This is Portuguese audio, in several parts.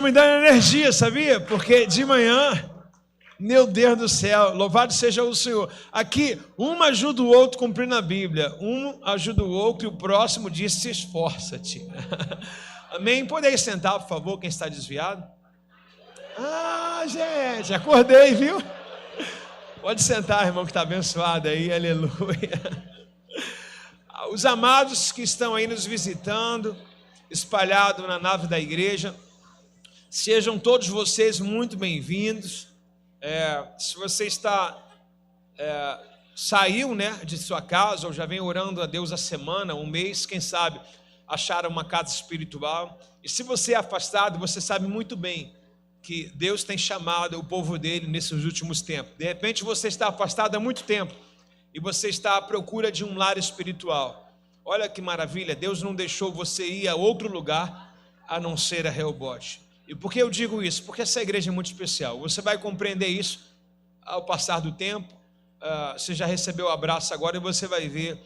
Me dando energia, sabia? Porque de manhã, meu Deus do céu, louvado seja o Senhor. Aqui, um ajuda o outro cumprindo a Bíblia, um ajuda o outro e o próximo diz: se esforça-te. Amém? Podeis sentar, por favor, quem está desviado? Ah, gente, acordei, viu? Pode sentar, irmão, que está abençoado aí, aleluia. Os amados que estão aí nos visitando, espalhados na nave da igreja, sejam todos vocês muito bem-vindos. Se você saiu, de sua casa, ou já vem orando a Deus a semana, um mês, quem sabe, acharam uma casa espiritual. E se você é afastado, você sabe muito bem que Deus tem chamado o povo dele nesses últimos tempos. De repente você está afastado há muito tempo e você está à procura de um lar espiritual. Olha que maravilha, Deus não deixou você ir a outro lugar a não ser a Rehobote. E por que eu digo isso? Porque essa igreja é muito especial. Você vai compreender isso ao passar do tempo. Você já recebeu o abraço agora e você vai ver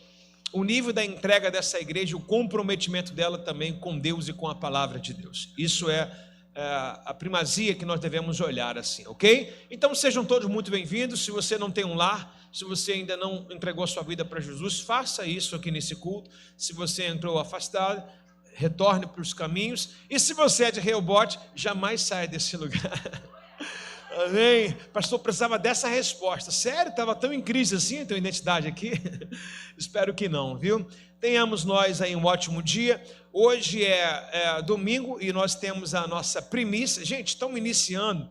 o nível da entrega dessa igreja, o comprometimento dela também com Deus e com a palavra de Deus. Isso é a primazia que nós devemos olhar assim, ok? Então sejam todos muito bem-vindos. Se você não tem um lar, se você ainda não entregou a sua vida para Jesus, faça isso aqui nesse culto. Se você entrou afastado, retorne para os caminhos. E se você é de Rehobote, jamais saia desse lugar. Amém? Pastor, precisava dessa resposta. Sério? Estava tão em crise assim a tua identidade aqui? Espero que não, viu? Tenhamos nós aí um ótimo dia. Hoje é domingo e nós temos a nossa primícia. Gente, estamos iniciando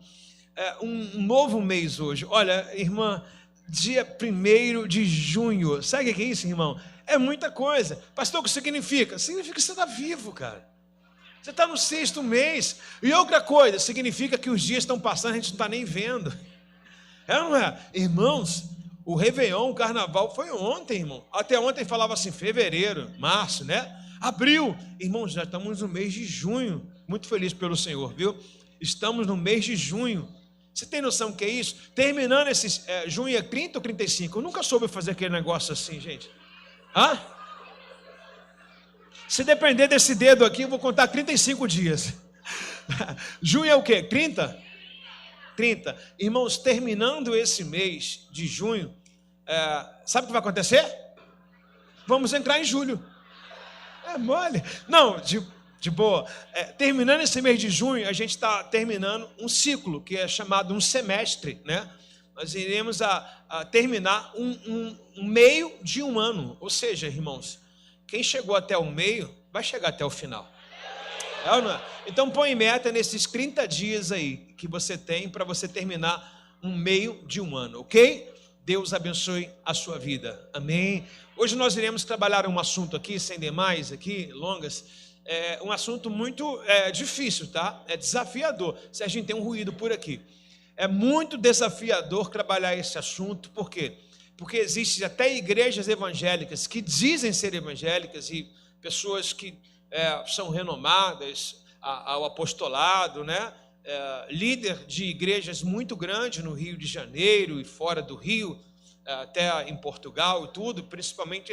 um novo mês hoje. Olha, irmã, dia 1º de junho. Sabe o que é isso, irmão? É muita coisa. Pastor, o que significa? Significa que você está vivo, cara. Você está no 6º mês. E outra coisa, significa que os dias estão passando, a gente não está nem vendo. É ou não é? Irmãos, o Réveillon, o Carnaval foi ontem, irmão. Até ontem falava assim, fevereiro, março, né? Abril. Irmãos, já estamos no mês de junho. Muito feliz pelo Senhor, viu? Estamos no mês de junho. Você tem noção do que é isso? Terminando esses... junho é 30 ou 35? Eu nunca soube fazer aquele negócio assim, gente. Hã? Se depender desse dedo aqui, eu vou contar 35 dias. Junho é o quê? 30? 30. Irmãos, terminando esse mês de junho, sabe o que vai acontecer? Vamos entrar em julho. É mole. Não, de boa. Terminando esse mês de junho, a gente está terminando um ciclo, que é chamado um semestre, né? Nós iremos a terminar um meio de um ano. Ou seja, irmãos, quem chegou até o meio, vai chegar até o final. É ou não é? Então põe meta nesses 30 dias aí que você tem para você terminar um meio de um ano, ok? Deus abençoe a sua vida. Amém? Hoje nós iremos trabalhar um assunto aqui, sem demais, aqui, longas. Um assunto muito difícil, tá? É desafiador. Se a gente tem um ruído por aqui. É muito desafiador trabalhar esse assunto, por quê? Porque existem até igrejas evangélicas que dizem ser evangélicas e pessoas que são renomadas ao apostolado, né? Líder de igrejas muito grandes no Rio de Janeiro e fora do Rio, até em Portugal e tudo, principalmente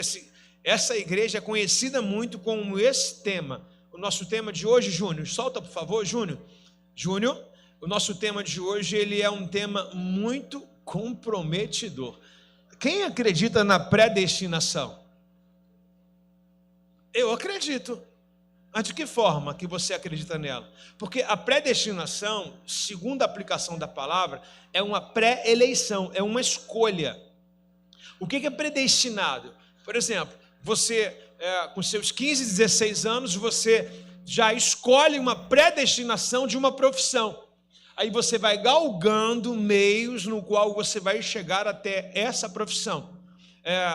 essa igreja é conhecida muito como esse tema. O nosso tema de hoje, Júnior, solta por favor, Júnior. Júnior, o nosso tema de hoje ele é um tema muito comprometedor. Quem acredita na predestinação? Eu acredito. Mas de que forma que você acredita nela? Porque a predestinação, segundo a aplicação da palavra, é uma pré-eleição, é uma escolha. O que é predestinado? Por exemplo, você, com seus 15, 16 anos, você já escolhe uma predestinação de uma profissão. Aí você vai galgando meios no qual você vai chegar até essa profissão.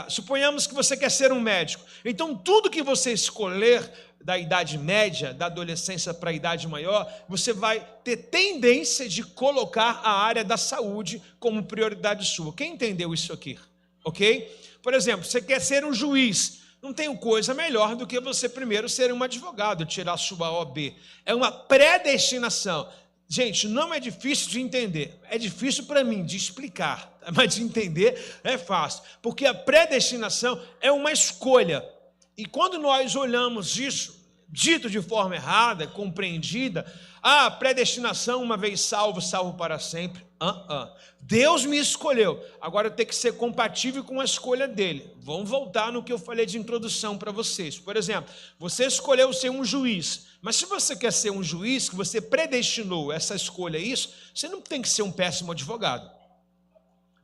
Suponhamos que você quer ser um médico. Então, tudo que você escolher da idade média, da adolescência para a idade maior, você vai ter tendência de colocar a área da saúde como prioridade sua. Quem entendeu isso aqui? Ok? Por exemplo, você quer ser um juiz. Não tem coisa melhor do que você primeiro ser um advogado, tirar sua OAB. É uma predestinação. Gente, não é difícil de entender, é difícil para mim de explicar, mas de entender é fácil, porque a predestinação é uma escolha, e quando nós olhamos isso dito de forma errada, compreendida. Ah, predestinação, uma vez salvo, salvo para sempre. Deus me escolheu, agora eu tenho que ser compatível com a escolha dele. Vamos voltar no que eu falei de introdução para vocês. Por exemplo, você escolheu ser um juiz, mas se você quer ser um juiz, que você predestinou essa escolha, isso, você não tem que ser um péssimo advogado.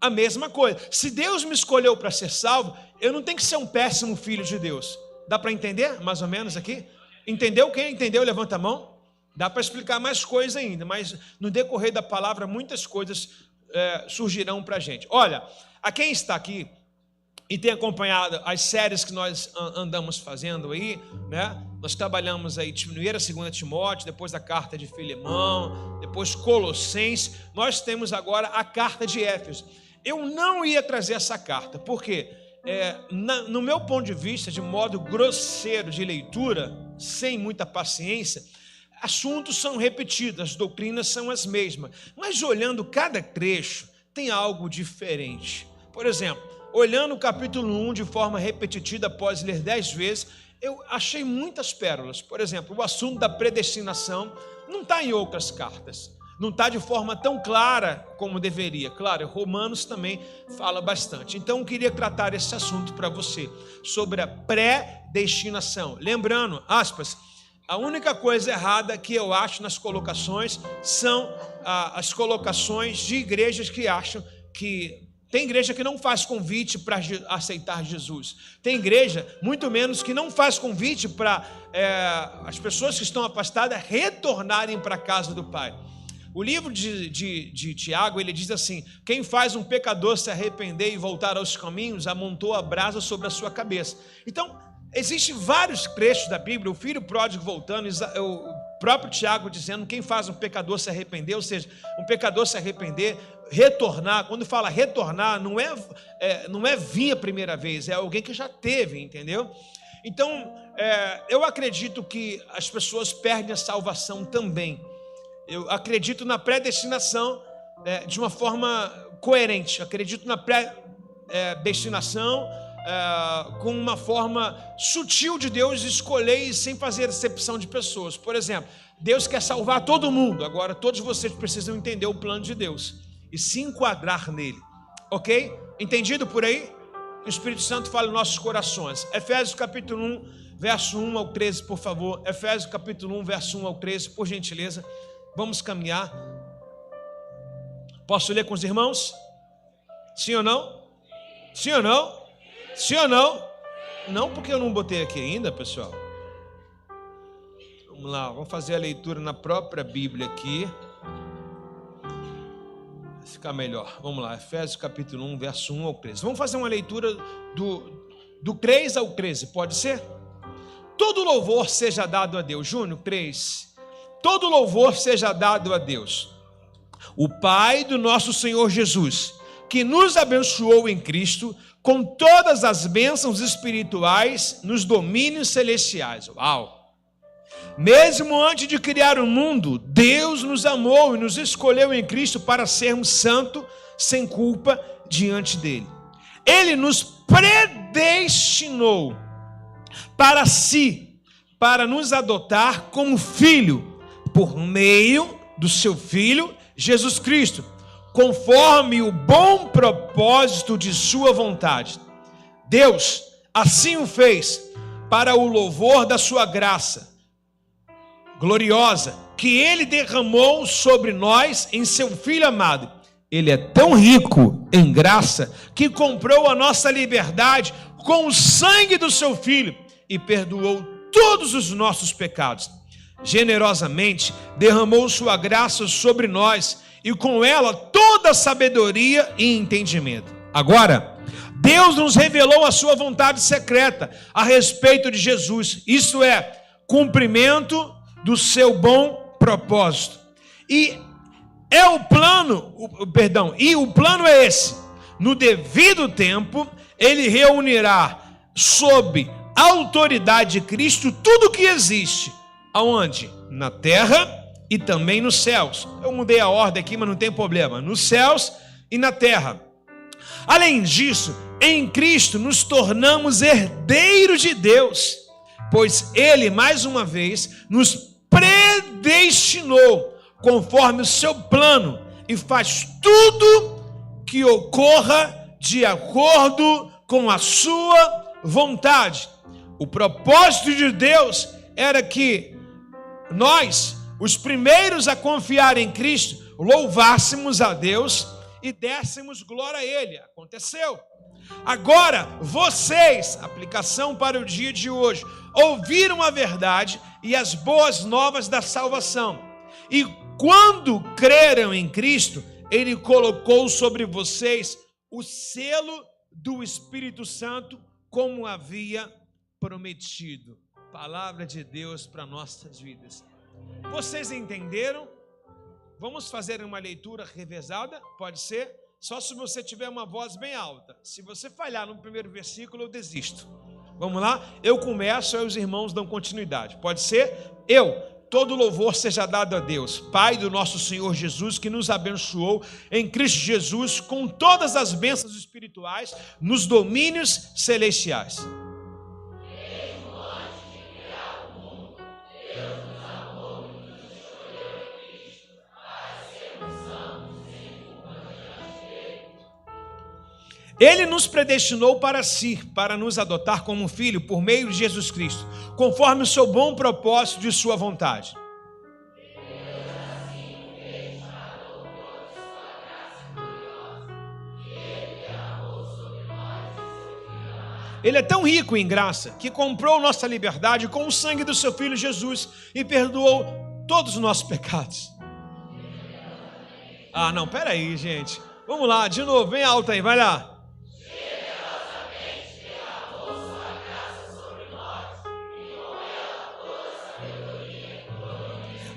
A mesma coisa, se Deus me escolheu para ser salvo, eu não tenho que ser um péssimo filho de Deus. Dá para entender mais ou menos aqui? Entendeu? Quem entendeu, levanta a mão. Dá para explicar mais coisas ainda, mas no decorrer da palavra muitas coisas surgirão para a gente. Olha, a quem está aqui e tem acompanhado as séries que nós andamos fazendo aí, né? Nós trabalhamos aí 1ª, 2ª Timóteo, depois a carta de Filemão, depois Colossenses, nós temos agora a carta de Éfeso. Eu não ia trazer essa carta, porque no meu ponto de vista, de modo grosseiro de leitura, sem muita paciência, assuntos são repetidos, as doutrinas são as mesmas, mas olhando cada trecho, tem algo diferente. Por exemplo, olhando o capítulo 1 de forma repetitiva, após ler 10 vezes, eu achei muitas pérolas. Por exemplo, o assunto da predestinação não está em outras cartas, não está de forma tão clara como deveria. Claro, Romanos também fala bastante. Então, eu queria tratar esse assunto para você, sobre a predestinação. Lembrando, aspas, a única coisa errada que eu acho nas colocações são as colocações de igrejas que acham que... Tem igreja que não faz convite para aceitar Jesus. Tem igreja, muito menos, que não faz convite para as pessoas que estão afastadas retornarem para a casa do Pai. O livro de Tiago, ele diz assim: quem faz um pecador se arrepender e voltar aos caminhos, amontoa a brasa sobre a sua cabeça. Então, existem vários trechos da Bíblia, o filho pródigo voltando, o próprio Tiago dizendo, quem faz um pecador se arrepender, ou seja, um pecador se arrepender, retornar. Quando fala retornar, não é vir a primeira vez, é alguém que já teve, entendeu? Então, eu acredito que as pessoas perdem a salvação também. Eu acredito na predestinação de uma forma coerente, acredito na predestinação com uma forma sutil de Deus escolher e sem fazer acepção de pessoas. Por exemplo, Deus quer salvar todo mundo, agora todos vocês precisam entender o plano de Deus e se enquadrar nele, ok? Entendido por aí? O Espírito Santo fala em nossos corações. Efésios capítulo 1, verso 1 ao 13, por favor. Efésios capítulo 1, verso 1 ao 13, por gentileza. Vamos caminhar. Posso ler com os irmãos? Sim ou não? Sim ou não? Sim ou não? Não, porque eu não botei aqui ainda, pessoal. Vamos lá, vamos fazer a leitura na própria Bíblia aqui. Vai ficar melhor. Vamos lá, Efésios capítulo 1, verso 1 ao 13. Vamos fazer uma leitura do 3 ao 13, pode ser? Todo louvor seja dado a Deus. Júnior, 3. Todo louvor seja dado a Deus, o Pai do nosso Senhor Jesus, que nos abençoou em Cristo com todas as bênçãos espirituais nos domínios celestiais. Uau! Mesmo antes de criar o mundo, Deus nos amou e nos escolheu em Cristo para sermos santos, sem culpa, diante dele. Ele nos predestinou para si, para nos adotar como filho, por meio do seu Filho, Jesus Cristo, conforme o bom propósito de sua vontade. Deus assim o fez, para o louvor da sua graça gloriosa, que ele derramou sobre nós em seu Filho amado. Ele é tão rico em graça, que comprou a nossa liberdade com o sangue do seu Filho, e perdoou todos os nossos pecados. Generosamente derramou sua graça sobre nós, e com ela toda sabedoria e entendimento. Agora, Deus nos revelou a sua vontade secreta a respeito de Jesus, isto é, cumprimento do seu bom propósito. E o plano é esse: no devido tempo, ele reunirá sob a autoridade de Cristo tudo que existe. Aonde? Na terra e também nos céus. Eu mudei a ordem aqui, mas não tem problema. Nos céus e na terra. Além disso, em Cristo nos tornamos herdeiros de Deus, pois Ele, mais uma vez, nos predestinou conforme o seu plano e faz tudo que ocorra de acordo com a sua vontade. O propósito de Deus era que nós, os primeiros a confiar em Cristo, louvássemos a Deus e dessemos glória a Ele. Aconteceu. Agora, vocês, aplicação para o dia de hoje, ouviram a verdade e as boas novas da salvação. E quando creram em Cristo, Ele colocou sobre vocês o selo do Espírito Santo, como havia prometido. Palavra de Deus para nossas vidas. Vocês entenderam? Vamos fazer uma leitura revezada? Pode ser? Só se você tiver uma voz bem alta. Se você falhar no primeiro versículo, eu desisto. Vamos lá? Eu começo, aí os irmãos dão continuidade. Pode ser? Todo louvor seja dado a Deus, Pai do nosso Senhor Jesus, que nos abençoou em Cristo Jesus com todas as bênçãos espirituais nos domínios celestiais. Ele nos predestinou para si, para nos adotar como filho por meio de Jesus Cristo, conforme o seu bom propósito de sua vontade. Ele é tão rico em graça que comprou nossa liberdade com o sangue do seu filho Jesus e perdoou todos os nossos pecados. Ah, não, peraí, gente. Vamos lá, de novo, bem alto aí, vai lá.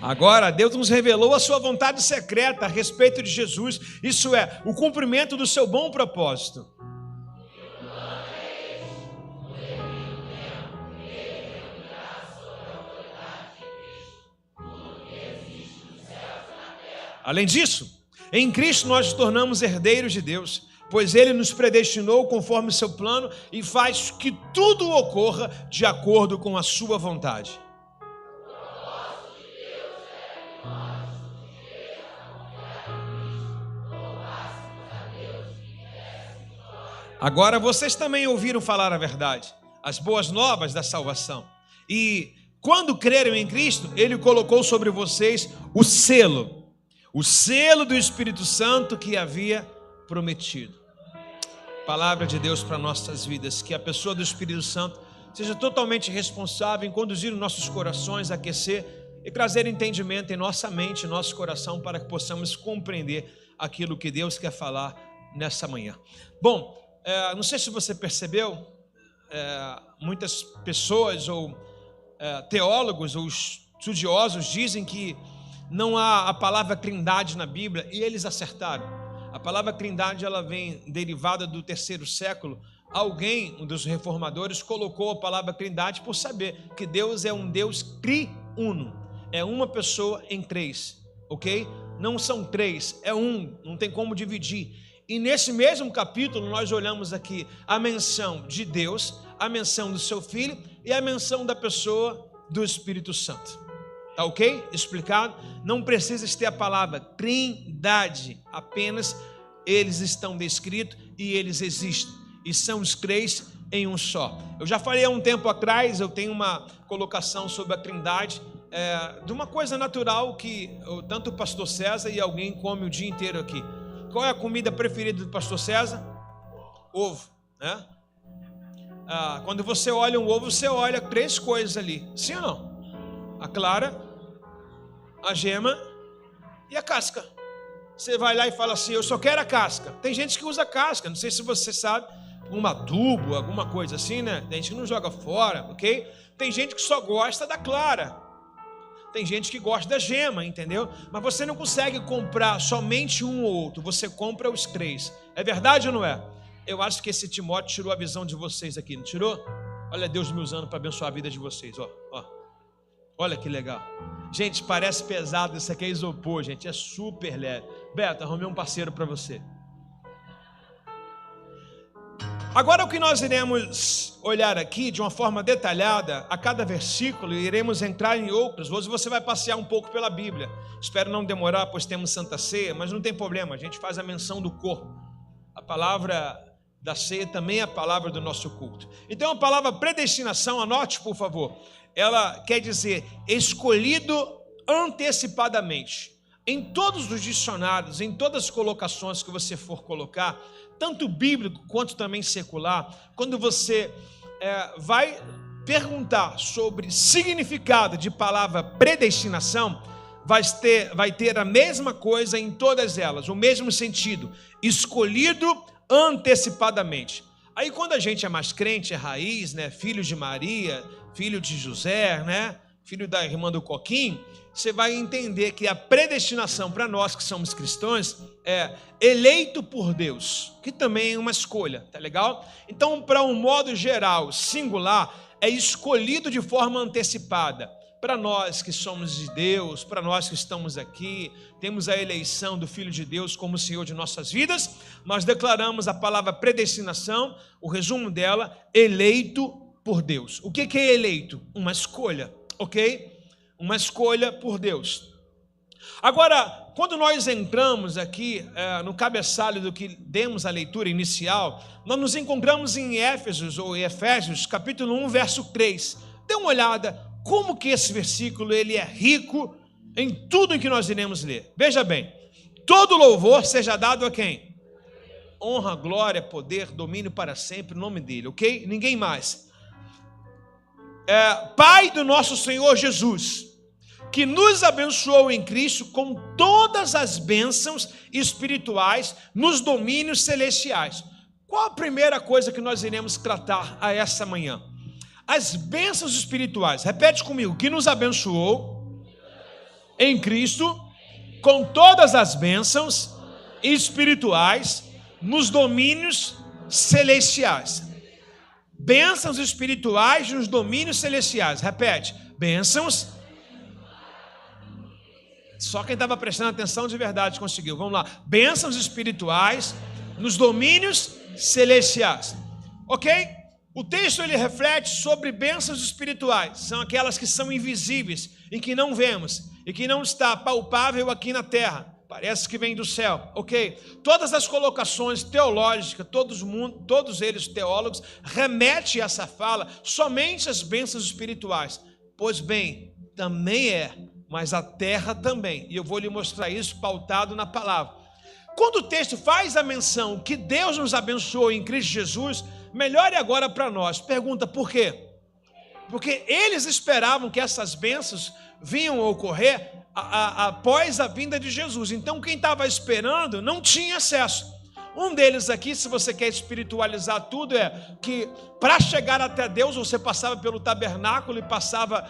Agora, Deus nos revelou a sua vontade secreta a respeito de Jesus, isso é, o cumprimento do seu bom propósito. Além disso, em Cristo nós nos tornamos herdeiros de Deus, pois Ele nos predestinou conforme o seu plano e faz que tudo ocorra de acordo com a sua vontade. Agora vocês também ouviram falar a verdade, as boas novas da salvação. E quando creram em Cristo, Ele colocou sobre vocês o selo do Espírito Santo que havia prometido. Palavra de Deus para nossas vidas, que a pessoa do Espírito Santo seja totalmente responsável em conduzir os nossos corações, aquecer e trazer entendimento em nossa mente, em nosso coração, para que possamos compreender aquilo que Deus quer falar nessa manhã. Bom, não sei se você percebeu, muitas pessoas ou teólogos ou estudiosos dizem que não há a palavra trindade na Bíblia, e eles acertaram. A palavra trindade ela vem derivada do 3º século. Alguém, um dos reformadores, colocou a palavra trindade por saber que Deus é um Deus triuno, é uma pessoa em três, ok? Não são três, é um, não tem como dividir. E nesse mesmo capítulo nós olhamos aqui a menção de Deus, a menção do seu Filho e a menção da pessoa do Espírito Santo. Tá ok? Explicado? Não precisa ter a palavra trindade, apenas eles estão descritos e eles existem. E são os três em um só. Eu já falei há um tempo atrás, eu tenho uma colocação sobre a trindade, de uma coisa natural que tanto o pastor César e alguém come o dia inteiro aqui. Qual é a comida preferida do pastor César? Ovo, né? Quando você olha um ovo, você olha 3 coisas ali, sim ou não? A clara, a gema e a casca. Você vai lá e fala assim, eu só quero a casca. Tem gente que usa casca, não sei se você sabe, um adubo, alguma coisa assim, né? Tem gente que não joga fora, ok? Tem gente que só gosta da clara. Tem gente que gosta da gema, entendeu? Mas você não consegue comprar somente um ou outro, você compra os 3. É verdade ou não é? Eu acho que esse Timóteo tirou a visão de vocês aqui, não tirou? Olha Deus me usando para abençoar a vida de vocês, ó. Olha que legal. Gente, parece pesado, isso aqui é isopor, gente, é super leve. Beto, arrumei um parceiro para você. Agora o que nós iremos olhar aqui de uma forma detalhada, a cada versículo, e iremos entrar em outros. Hoje você vai passear um pouco pela Bíblia. Espero não demorar, pois temos Santa Ceia, mas não tem problema, a gente faz a menção do corpo. A palavra da ceia também é a palavra do nosso culto. Então a palavra predestinação, anote por favor, ela quer dizer escolhido antecipadamente. Em todos os dicionários, em todas as colocações que você for colocar, tanto bíblico quanto também secular, quando você vai perguntar sobre significado de palavra predestinação, vai ter a mesma coisa em todas elas, o mesmo sentido, escolhido antecipadamente. Aí quando a gente é mais crente, é raiz, né, filho de Maria, filho de José, né, filho da irmã do Coquinho, você vai entender que a predestinação para nós que somos cristãos é eleito por Deus, que também é uma escolha, tá legal? Então, para um modo geral, singular, é escolhido de forma antecipada. Para nós que somos de Deus, para nós que estamos aqui, temos a eleição do Filho de Deus como Senhor de nossas vidas, nós declaramos a palavra predestinação, o resumo dela, eleito por Deus. O que é eleito? Uma escolha, ok? Uma escolha por Deus. Agora, quando nós entramos aqui no cabeçalho do que demos a leitura inicial, nós nos encontramos em Efésios, capítulo 1, verso 3. Dê uma olhada como que esse versículo ele é rico em tudo em que nós iremos ler. Veja bem, todo louvor seja dado a quem? Honra, glória, poder, domínio para sempre, o nome dele, ok? Ninguém mais. Pai do nosso Senhor Jesus, que nos abençoou em Cristo com todas as bênçãos espirituais nos domínios celestiais. Qual a primeira coisa que nós iremos tratar a essa manhã? As bênçãos espirituais. Repete comigo, que nos abençoou em Cristo com todas as bênçãos espirituais nos domínios celestiais. Bênçãos espirituais nos domínios celestiais. Repete, bênçãos. Só quem estava prestando atenção de verdade conseguiu. Vamos lá. Bênçãos espirituais nos domínios celestiais. Ok? O texto ele reflete sobre bênçãos espirituais. São aquelas que são invisíveis e que não vemos e que não está palpável aqui na terra. Parece que vem do céu, ok? Todas as colocações teológicas, todos eles teólogos, remetem a essa fala somente às bênçãos espirituais. Pois bem, também mas a terra também. E eu vou lhe mostrar isso pautado na palavra. Quando o texto faz a menção que Deus nos abençoou em Cristo Jesus, melhore agora para nós. Pergunta, por quê? Porque eles esperavam que essas bênçãos vinham a ocorrer após a vinda de Jesus. Então quem estava esperando não tinha acesso. Um deles aqui, se você quer espiritualizar tudo, é que para chegar até Deus você passava pelo tabernáculo e passava,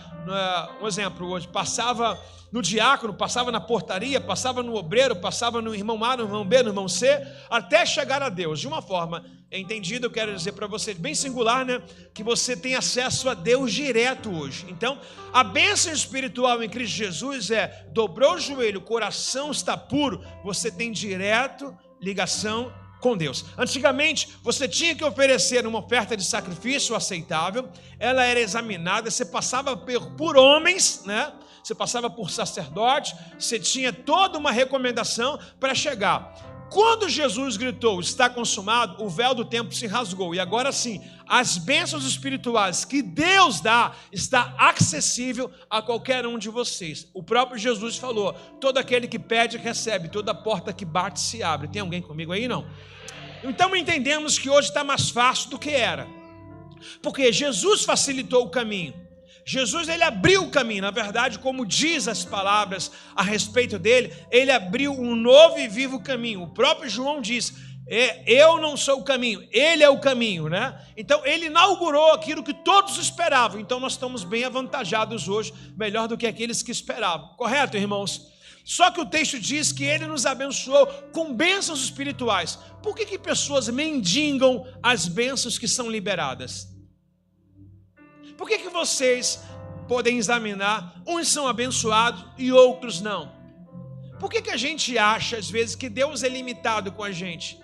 um exemplo hoje, passava no diácono, passava na portaria, passava no obreiro, passava no irmão A, no irmão B, no irmão C, até chegar a Deus. De uma forma entendida, eu quero dizer para você, bem singular, né? Que você tem acesso a Deus direto hoje. Então, a bênção espiritual em Cristo Jesus dobrou o joelho, o coração está puro, você tem direto ligação com Deus. Antigamente, você tinha que oferecer uma oferta de sacrifício aceitável, ela era examinada, você passava por homens, né? Você passava por sacerdotes, você tinha toda uma recomendação para chegar. Quando Jesus gritou, está consumado, o véu do templo se rasgou. E agora sim, as bênçãos espirituais que Deus dá, está acessível a qualquer um de vocês. O próprio Jesus falou, todo aquele que pede, recebe, toda porta que bate, se abre. Tem alguém comigo aí, não? Então entendemos que hoje está mais fácil do que era. Porque Jesus facilitou o caminho. Jesus, ele abriu o caminho, na verdade, como diz as palavras a respeito dele, ele abriu um novo e vivo caminho. O próprio João diz, eu não sou o caminho, ele é o caminho, né? Então, ele inaugurou aquilo que todos esperavam. Então, nós estamos bem avantajados hoje, melhor do que aqueles que esperavam. Correto, irmãos? Só que o texto diz que ele nos abençoou com bênçãos espirituais. Por que pessoas mendigam as bênçãos que são liberadas? Por que vocês podem examinar, uns são abençoados e outros não? Por que a gente acha, às vezes, que Deus é limitado com a gente?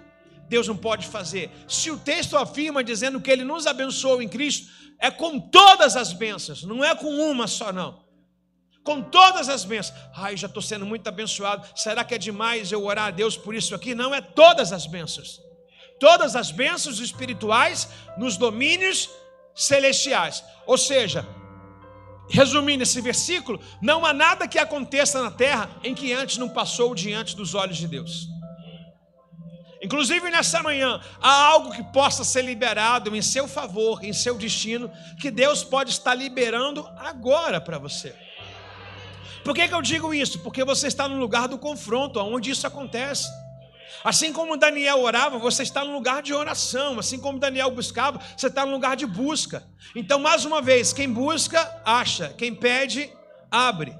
Deus não pode fazer? Se o texto afirma dizendo que Ele nos abençoou em Cristo, é com todas as bênçãos, não é com uma só não. Com todas as bênçãos. Ai, já estou sendo muito abençoado. Será que é demais eu orar a Deus por isso aqui? Não, é todas as bênçãos. Todas as bênçãos espirituais nos domínios celestiais. Ou seja, resumindo esse versículo, não há nada que aconteça na terra em que antes não passou diante dos olhos de Deus. Inclusive nessa manhã, há algo que possa ser liberado em seu favor, em seu destino, que Deus pode estar liberando agora para você. Por que eu digo isso? Porque você está no lugar do confronto, onde isso acontece. Assim como Daniel orava, você está no lugar de oração. Assim como Daniel buscava, você está no lugar de busca. Então, mais uma vez, quem busca, acha. Quem pede, abre.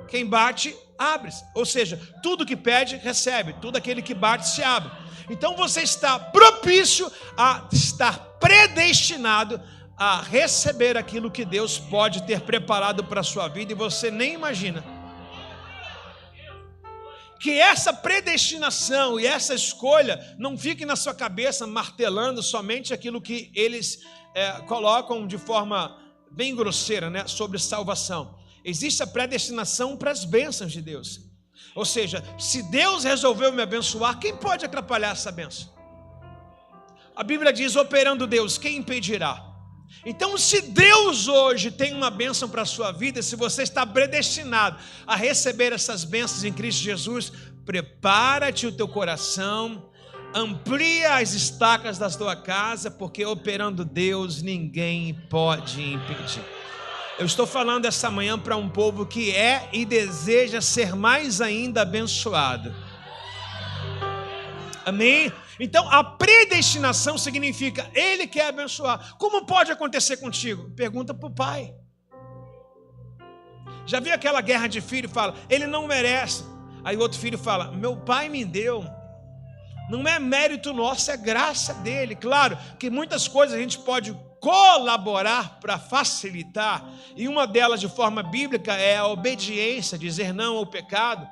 Quem bate, abre. Ou seja, tudo que pede, recebe. Tudo aquele que bate, se abre. Então, você está propício a estar predestinado a receber aquilo que Deus pode ter preparado para a sua vida e você nem imagina. Que essa predestinação e essa escolha não fique na sua cabeça martelando somente aquilo que eles colocam de forma bem grosseira, né, sobre salvação. Existe a predestinação para as bênçãos de Deus. Ou seja, se Deus resolveu me abençoar, quem pode atrapalhar essa bênção? A Bíblia diz, operando Deus, quem impedirá? Então, se Deus hoje tem uma bênção para a sua vida, se você está predestinado a receber essas bênçãos em Cristo Jesus, prepara-te o teu coração, amplia as estacas da tua casa, porque operando Deus, ninguém pode impedir. Eu estou falando essa manhã para um povo que é e deseja ser mais ainda abençoado. Amém? Então, a predestinação significa, Ele quer abençoar. Como pode acontecer contigo? Pergunta para o pai. Já viu aquela guerra de filho? Fala, ele não merece. Aí o outro filho fala, meu pai me deu. Não é mérito nosso, é graça dele. Claro que muitas coisas a gente pode colaborar para facilitar. E uma delas, de forma bíblica, é a obediência, dizer não ao pecado.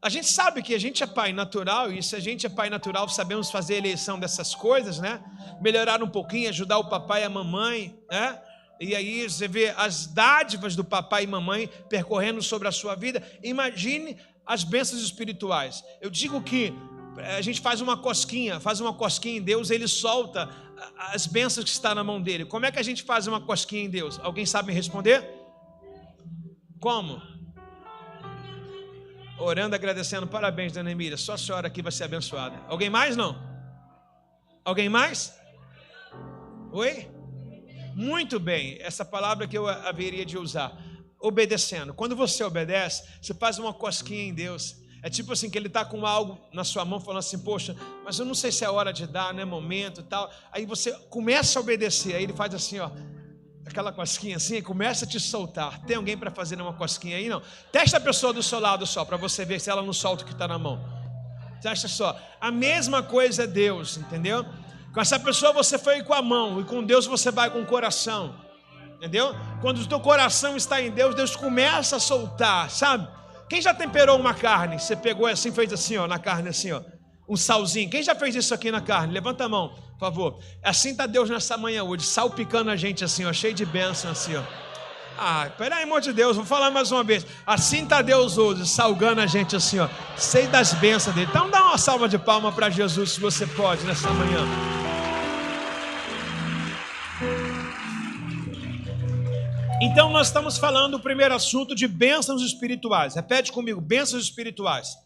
A gente sabe que a gente é pai natural, e se a gente é pai natural, sabemos fazer a eleição dessas coisas, né? Melhorar um pouquinho, ajudar o papai e a mamãe, né? E aí você vê as dádivas do papai e mamãe percorrendo sobre a sua vida. Imagine as bênçãos espirituais. Eu digo que a gente faz uma cosquinha em Deus, Ele solta as bênçãos que estão na mão dele. Como é que a gente faz uma cosquinha em Deus? Alguém sabe me responder? Como? Orando, agradecendo, parabéns, dona Emília, só a senhora aqui vai ser abençoada. Alguém mais, não? Alguém mais? Oi? Muito bem, essa palavra que eu haveria de usar, obedecendo. Quando você obedece, você faz uma cosquinha em Deus. É tipo assim, que Ele está com algo na sua mão, falando assim, poxa, mas eu não sei se é hora de dar, não é momento e tal. Aí você começa a obedecer, aí Ele faz assim, ó, aquela cosquinha assim, e começa a te soltar. Tem alguém para fazer uma cosquinha aí? Não. Testa a pessoa do seu lado só, para você ver se ela não solta o que está na mão. Testa só. A mesma coisa é Deus, entendeu? Com essa pessoa você foi com a mão, e com Deus você vai com o coração. Entendeu? Quando o teu coração está em Deus, Deus começa a soltar, sabe? Quem já temperou uma carne? Você pegou assim, fez assim, ó, na carne assim, ó. Um salzinho. Quem já fez isso aqui na carne? Levanta a mão, por favor. Assim está Deus nessa manhã hoje, salpicando a gente assim, ó, cheio de bênção assim, ó. Ah, peraí, amor de Deus, vou falar mais uma vez. Assim está Deus hoje, salgando a gente assim, ó, cheio das bênçãos dele. Então dá uma salva de palmas para Jesus, se você pode, nessa manhã. Então nós estamos falando o primeiro assunto de bênçãos espirituais. Repete comigo, bênçãos espirituais.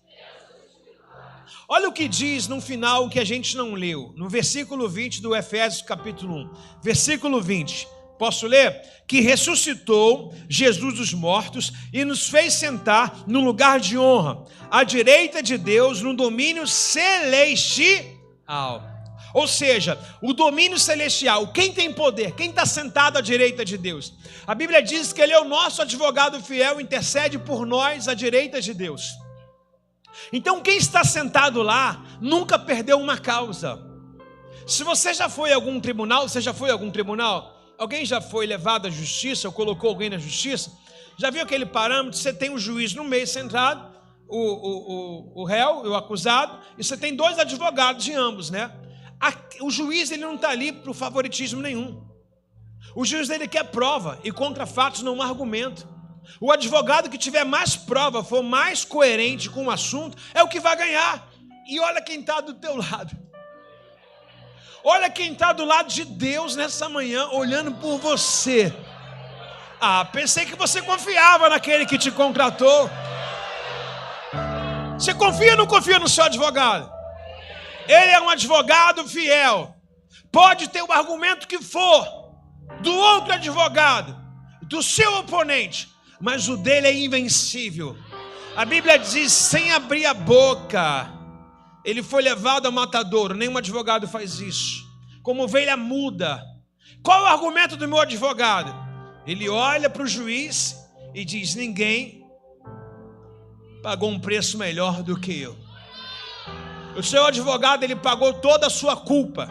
Olha o que diz no final que a gente não leu, no versículo 20 do Efésios capítulo 1. Versículo 20, posso ler? Que ressuscitou Jesus dos mortos e nos fez sentar no lugar de honra, à direita de Deus, no domínio celestial. Ou seja, o domínio celestial, quem tem poder, quem está sentado à direita de Deus? A Bíblia diz que Ele é o nosso advogado fiel, intercede por nós à direita de Deus. Então quem está sentado lá nunca perdeu uma causa. Se você já foi a algum tribunal, você já foi a algum tribunal? Alguém já foi levado à justiça ou colocou alguém na justiça? Já viu aquele parâmetro? Você tem um juiz no meio sentado, o réu, o acusado, e você tem 2 advogados de ambos, né? O juiz, ele não está ali para o favoritismo nenhum. O juiz, ele quer prova, e contra fatos não há argumento. O advogado que tiver mais prova, for mais coerente com o assunto, é o que vai ganhar. E olha quem está do teu lado. Olha quem está do lado de Deus nessa manhã, olhando por você. Pensei que você confiava naquele que te contratou. Você confia ou não confia no seu advogado? Ele é um advogado fiel. Pode ter o argumento que for do outro advogado, do seu oponente, mas o dele é invencível. A Bíblia diz, sem abrir a boca, ele foi levado ao matadouro. Nenhum advogado faz isso. Como ovelha muda. Qual é o argumento do meu advogado? Ele olha para o juiz e diz, ninguém pagou um preço melhor do que eu. O seu advogado, ele pagou toda a sua culpa.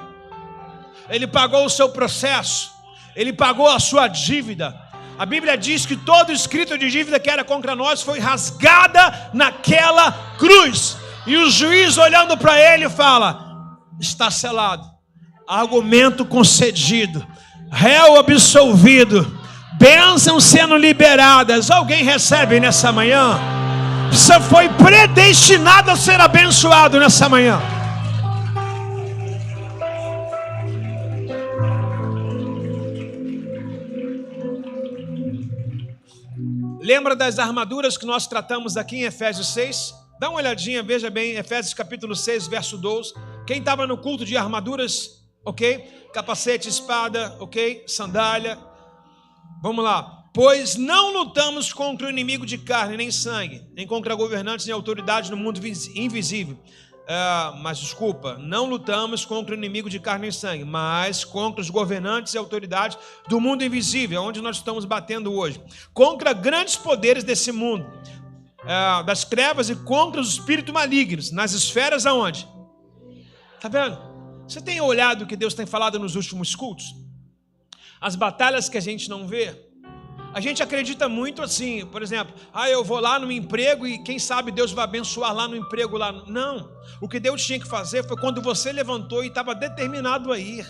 Ele pagou o seu processo. Ele pagou a sua dívida. A Bíblia diz que todo escrito de dívida que era contra nós foi rasgada naquela cruz. E o juiz, olhando para ele, fala, está selado, argumento concedido, réu absolvido, bênçãos sendo liberadas. Alguém recebe nessa manhã? Você foi predestinado a ser abençoado nessa manhã. Lembra das armaduras que nós tratamos aqui em Efésios 6? Dá uma olhadinha, veja bem, Efésios capítulo 6, verso 12. Quem estava no culto de armaduras, ok? Capacete, espada, ok? Sandália. Vamos lá. Pois não lutamos contra o inimigo de carne nem sangue, nem contra governantes nem autoridades no mundo invisível. Não lutamos contra o inimigo de carne nem sangue, mas contra os governantes e autoridades do mundo invisível, onde nós estamos batendo hoje. Contra grandes poderes desse mundo, das trevas, e contra os espíritos malignos, nas esferas aonde? Está vendo? Você tem olhado o que Deus tem falado nos últimos cultos? As batalhas que a gente não vê. A gente acredita muito assim, por exemplo, eu vou lá no emprego e quem sabe Deus vai abençoar lá no emprego lá. Não, o que Deus tinha que fazer foi quando você levantou e estava determinado a ir.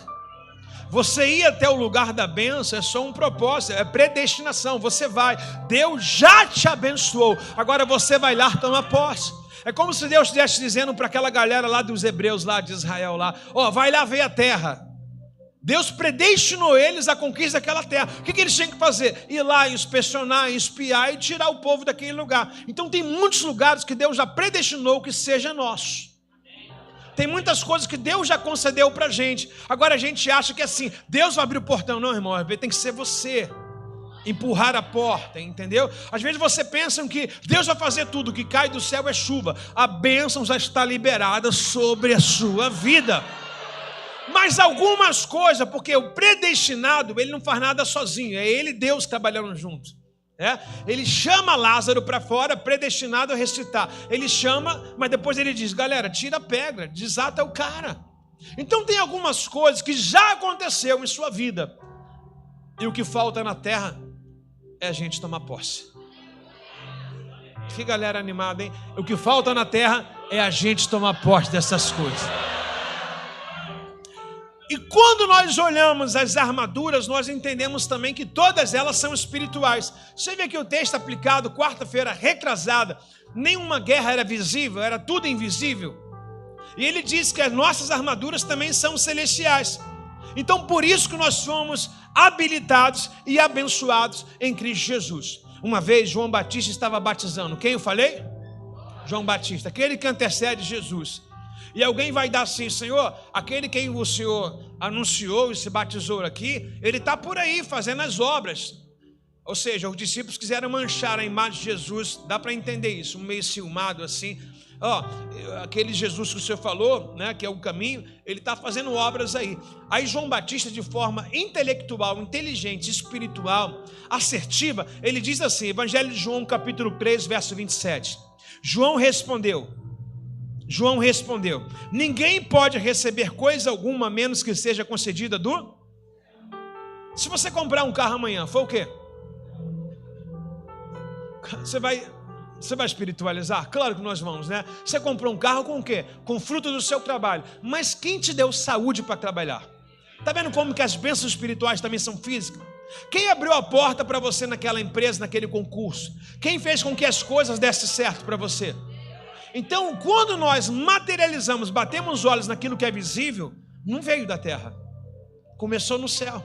Você ir até o lugar da bênção é só um propósito, é predestinação, você vai. Deus já te abençoou, agora você vai lá tomar posse. É como se Deus estivesse dizendo para aquela galera lá dos hebreus, lá de Israel, lá, vai lá ver a terra. Deus predestinou eles à conquista daquela terra. O que eles tinham que fazer? Ir lá, inspecionar, espiar e tirar o povo daquele lugar. Então tem muitos lugares que Deus já predestinou que seja nosso. Tem muitas coisas que Deus já concedeu para a gente. Agora a gente acha que assim, Deus vai abrir o portão. Não, irmão, tem que ser você empurrar a porta, entendeu? Às vezes você pensa que Deus vai fazer tudo, que cai do céu é chuva. A bênção já está liberada sobre a sua vida. Mas algumas coisas, porque o predestinado, ele não faz nada sozinho, é ele e Deus trabalhando juntos. Ele chama Lázaro para fora, predestinado a ressuscitar. Ele chama, mas depois ele diz, galera, tira a pedra, desata o cara. Então tem algumas coisas que já aconteceu em sua vida, e o que falta na terra é a gente tomar posse. Que galera animada, hein? O que falta na terra é a gente tomar posse dessas coisas. E quando nós olhamos as armaduras, nós entendemos também que todas elas são espirituais. Você vê que o texto aplicado, quarta-feira retrasada, nenhuma guerra era visível, era tudo invisível. E ele diz que as nossas armaduras também são celestiais. Então por isso que nós fomos habilitados e abençoados em Cristo Jesus. Uma vez João Batista estava batizando. Quem eu falei? João Batista, aquele que antecede Jesus. E alguém vai dar assim, Senhor, aquele quem o Senhor anunciou e se batizou aqui, ele está por aí fazendo as obras. Ou seja, os discípulos quiseram manchar a imagem de Jesus, dá para entender isso, meio ciumado assim. Aquele Jesus que o Senhor falou, né, que é o caminho, ele está fazendo obras aí. Aí João Batista, de forma intelectual, inteligente, espiritual, assertiva, ele diz assim, Evangelho de João, capítulo 3, verso 27. João respondeu, ninguém pode receber coisa alguma, menos que seja concedida do... Se você comprar um carro amanhã, foi o quê? Você Você vai espiritualizar? Claro que nós vamos, né? Você comprou um carro com o quê? Com fruto do seu trabalho. Mas quem te deu saúde para trabalhar? Está vendo como que as bênçãos espirituais também são físicas? Quem abriu a porta para você naquela empresa, naquele concurso? Quem fez com que as coisas dessem certo para você? Então, quando nós materializamos, batemos os olhos naquilo que é visível, não veio da terra, começou no céu.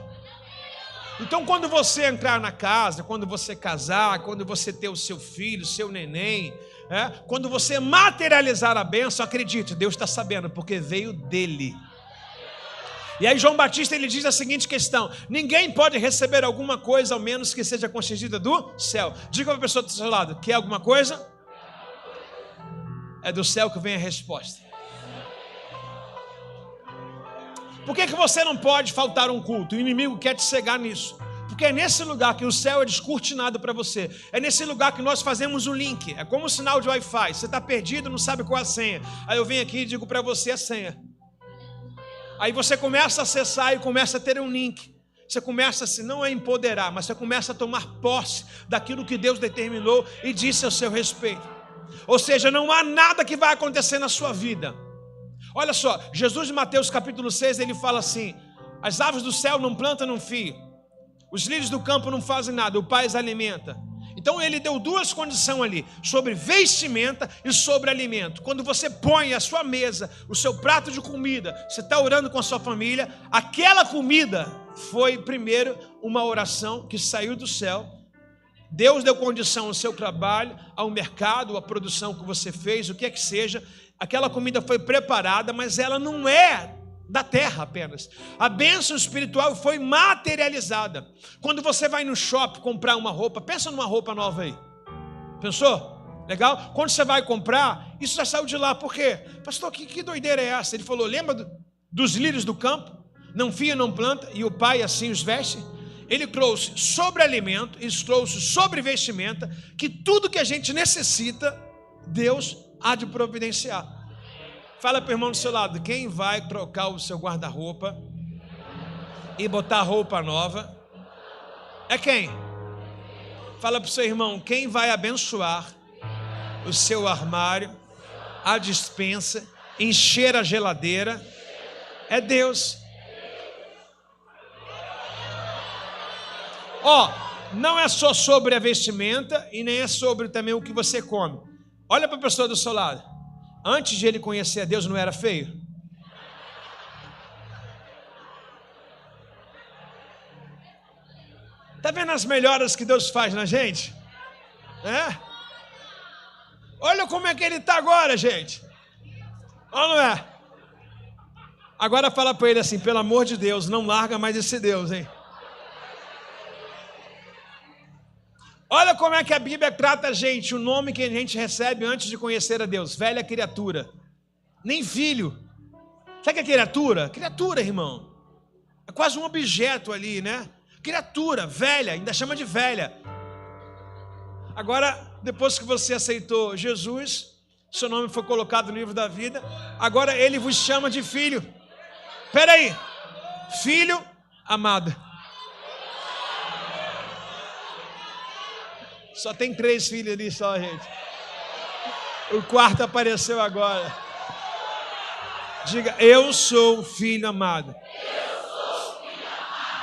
Então, quando você entrar na casa, quando você casar, quando você ter o seu filho, seu neném, quando você materializar a bênção, acredite, Deus está sabendo, porque veio dele. E aí João Batista ele diz a seguinte questão: ninguém pode receber alguma coisa ao menos que seja concedida do céu. Diga para a pessoa do seu lado: quer alguma coisa? É do céu que vem a resposta. Por que você não pode faltar um culto? O inimigo quer te cegar nisso. Porque é nesse lugar que o céu é descortinado para você. É nesse lugar que nós fazemos o link. É como um sinal de Wi-Fi. Você está perdido, não sabe qual é a senha. Aí eu venho aqui e digo para você a senha. Aí você começa a acessar e começa a ter um link. Você começa a não é empoderar, mas você começa a tomar posse daquilo que Deus determinou e disse a seu respeito. Ou seja, não há nada que vai acontecer na sua vida. Olha só, Jesus em Mateus capítulo 6, ele fala assim: as aves do céu não plantam, não fiam, os lírios do campo não fazem nada, o Pai as alimenta. Então ele deu duas condições ali, sobre vestimenta e sobre alimento. Quando você põe a sua mesa, o seu prato de comida, você está orando com a sua família, aquela comida foi primeiro uma oração que saiu do céu. Deus deu condição ao seu trabalho, ao mercado, à produção que você fez, o que é que seja. Aquela comida foi preparada, mas ela não é da terra apenas. A bênção espiritual foi materializada. Quando você vai no shopping comprar uma roupa, pensa numa roupa nova aí. Pensou? Legal? Quando você vai comprar, isso já saiu de lá. Por quê? Pastor, que doideira é essa? Ele falou, lembra dos lírios do campo? Não fia, não planta, e o Pai assim os veste. Ele trouxe sobre alimento, ele trouxe sobre vestimenta, que tudo que a gente necessita, Deus há de providenciar. Fala para o irmão do seu lado: quem vai trocar o seu guarda-roupa e botar roupa nova é quem? Fala para o seu irmão: quem vai abençoar o seu armário, a despensa, encher a geladeira é Deus. Não é só sobre a vestimenta e nem é sobre também o que você come. Olha para a pessoa do seu lado. Antes de ele conhecer a Deus, não era feio? Está vendo as melhoras que Deus faz na gente? Olha como é que ele está agora, gente. Ou não é? Agora fala para ele assim: pelo amor de Deus, não larga mais esse Deus, hein? Olha como é que a Bíblia trata a gente, o nome que a gente recebe antes de conhecer a Deus: velha criatura. Nem filho. Sabe o que é criatura? Criatura, irmão. É quase um objeto ali, né? Criatura, velha, ainda chama de velha. Agora, depois que você aceitou Jesus, seu nome foi colocado no livro da vida, agora ele vos chama de filho. Espera aí. Filho amado. Só tem 3 filhos ali só, gente. O quarto apareceu agora. Diga: eu sou filho amado.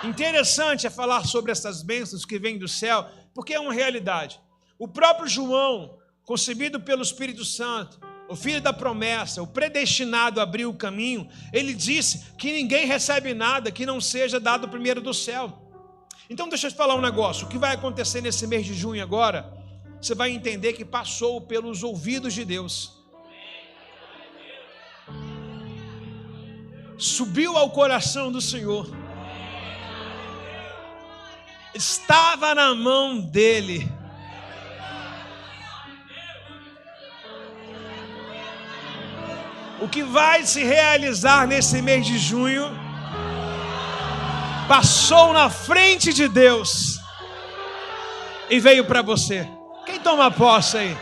Interessante é falar sobre essas bênçãos que vêm do céu, porque é uma realidade. O próprio João, concebido pelo Espírito Santo, o filho da promessa, o predestinado a abrir o caminho, ele disse que ninguém recebe nada que não seja dado primeiro do céu. Então deixa eu te falar um negócio. O que vai acontecer nesse mês de junho agora, você vai entender que passou pelos ouvidos de Deus. Subiu ao coração do Senhor. Estava na mão dele. O que vai se realizar nesse mês de junho passou na frente de Deus e veio para você. Quem toma posse aí?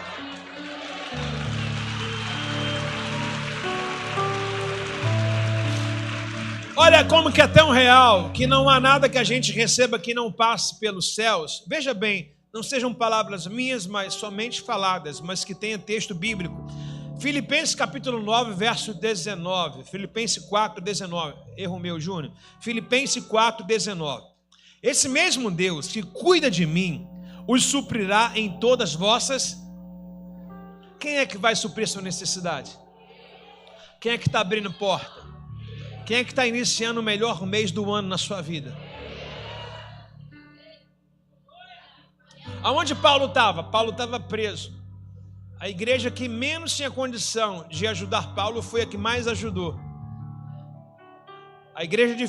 Olha como que é tão real que não há nada que a gente receba que não passe pelos céus. Veja bem, não sejam palavras minhas, mas somente faladas, mas que tenha texto bíblico. Filipenses capítulo 9, verso 19. Filipenses 4, 19. Erro meu, Júnior. Filipenses 4, 19. Esse mesmo Deus que cuida de mim, os suprirá em todas vossas. Quem é que vai suprir sua necessidade? Quem é que está abrindo porta? Quem é que está iniciando o melhor mês do ano na sua vida? Aonde Paulo estava? Paulo estava preso. A igreja que menos tinha condição de ajudar Paulo foi a que mais ajudou. A igreja de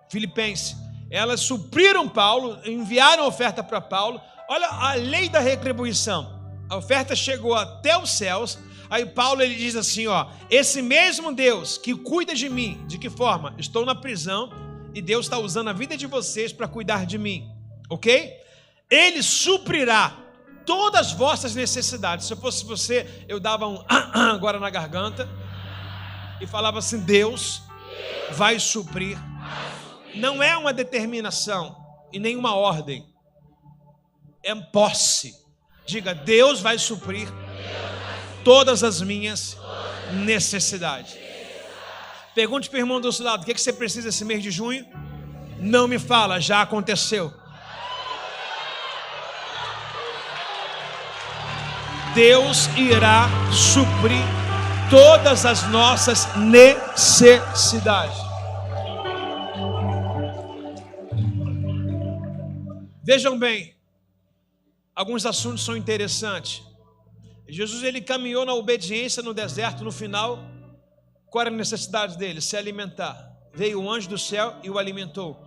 Filipenses. Elas supriram Paulo, enviaram oferta para Paulo. Olha a lei da retribuição. A oferta chegou até os céus. Aí Paulo ele diz assim, ó: esse mesmo Deus que cuida de mim, de que forma? Estou na prisão e Deus está usando a vida de vocês para cuidar de mim, ok? Ele suprirá todas as vossas necessidades. Se eu fosse você, eu dava um agora na garganta e falava assim: Deus vai suprir. Não é uma determinação e nem uma ordem, é posse. Diga: Deus vai suprir todas as minhas necessidades. Pergunte para o irmão do outro lado: o que você precisa esse mês de junho? Não me fala, já aconteceu. Deus irá suprir todas as nossas necessidades. Vejam bem, alguns assuntos são interessantes. Jesus ele caminhou na obediência no deserto. No final, qual era a necessidade dele? Se alimentar. Veio o anjo do céu e o alimentou.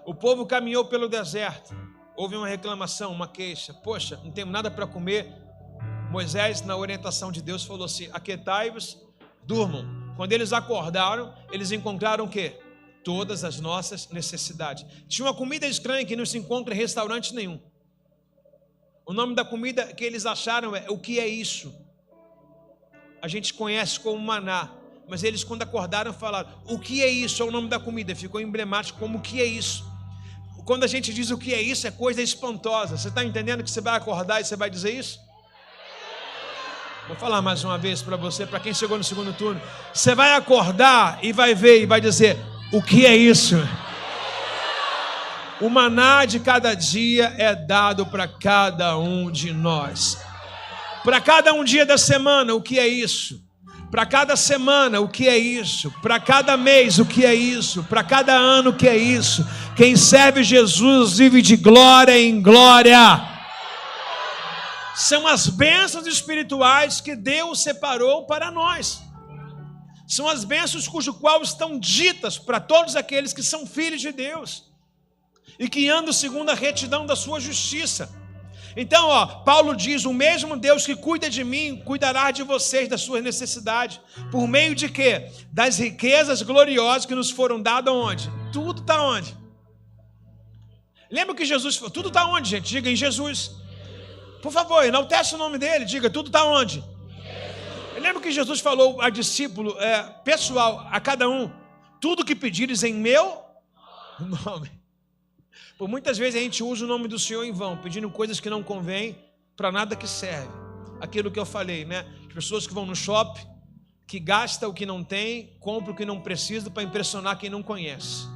O povo caminhou pelo deserto. Houve uma reclamação, uma queixa. Poxa, não temos nada para comer. Moisés, na orientação de Deus, falou assim: aquietai-vos, durmam. Quando eles acordaram, eles encontraram o quê? Todas as nossas necessidades. Tinha uma comida estranha que não se encontra em restaurante nenhum. O nome da comida que eles acharam é: o que é isso? A gente conhece como maná, mas eles quando acordaram falaram: o que é isso? É o nome da comida. Ficou emblemático como o que é isso. Quando a gente diz o que é isso, é coisa espantosa. Você está entendendo que você vai acordar e você vai dizer isso? Vou falar mais uma vez para você, para quem chegou no segundo turno. Você vai acordar e vai ver e vai dizer: o que é isso? O maná de cada dia é dado para cada um de nós. Para cada um dia da semana, o que é isso? Para cada semana, o que é isso? Para cada mês, o que é isso? Para cada ano, o que é isso? Quem serve Jesus vive de glória em glória. São as bênçãos espirituais que Deus separou para nós. São as bênçãos cujo qual estão ditas para todos aqueles que são filhos de Deus e que andam segundo a retidão da sua justiça. Então, Paulo diz: o mesmo Deus que cuida de mim, cuidará de vocês, das suas necessidades. Por meio de quê? Das riquezas gloriosas que nos foram dadas onde? Tudo está onde? Lembra que Jesus falou? Tudo está onde, gente? Diga: em Jesus. Por favor, enaltece o nome dele. Diga: tudo está onde? Lembra que Jesus falou a discípulo, pessoal, a cada um: tudo que pedires em meu nome. Por muitas vezes a gente usa o nome do Senhor em vão, pedindo coisas que não convém, para nada que serve. Aquilo que eu falei, né? As pessoas que vão no shopping, que gastam o que não tem, compram o que não precisa para impressionar quem não conhece.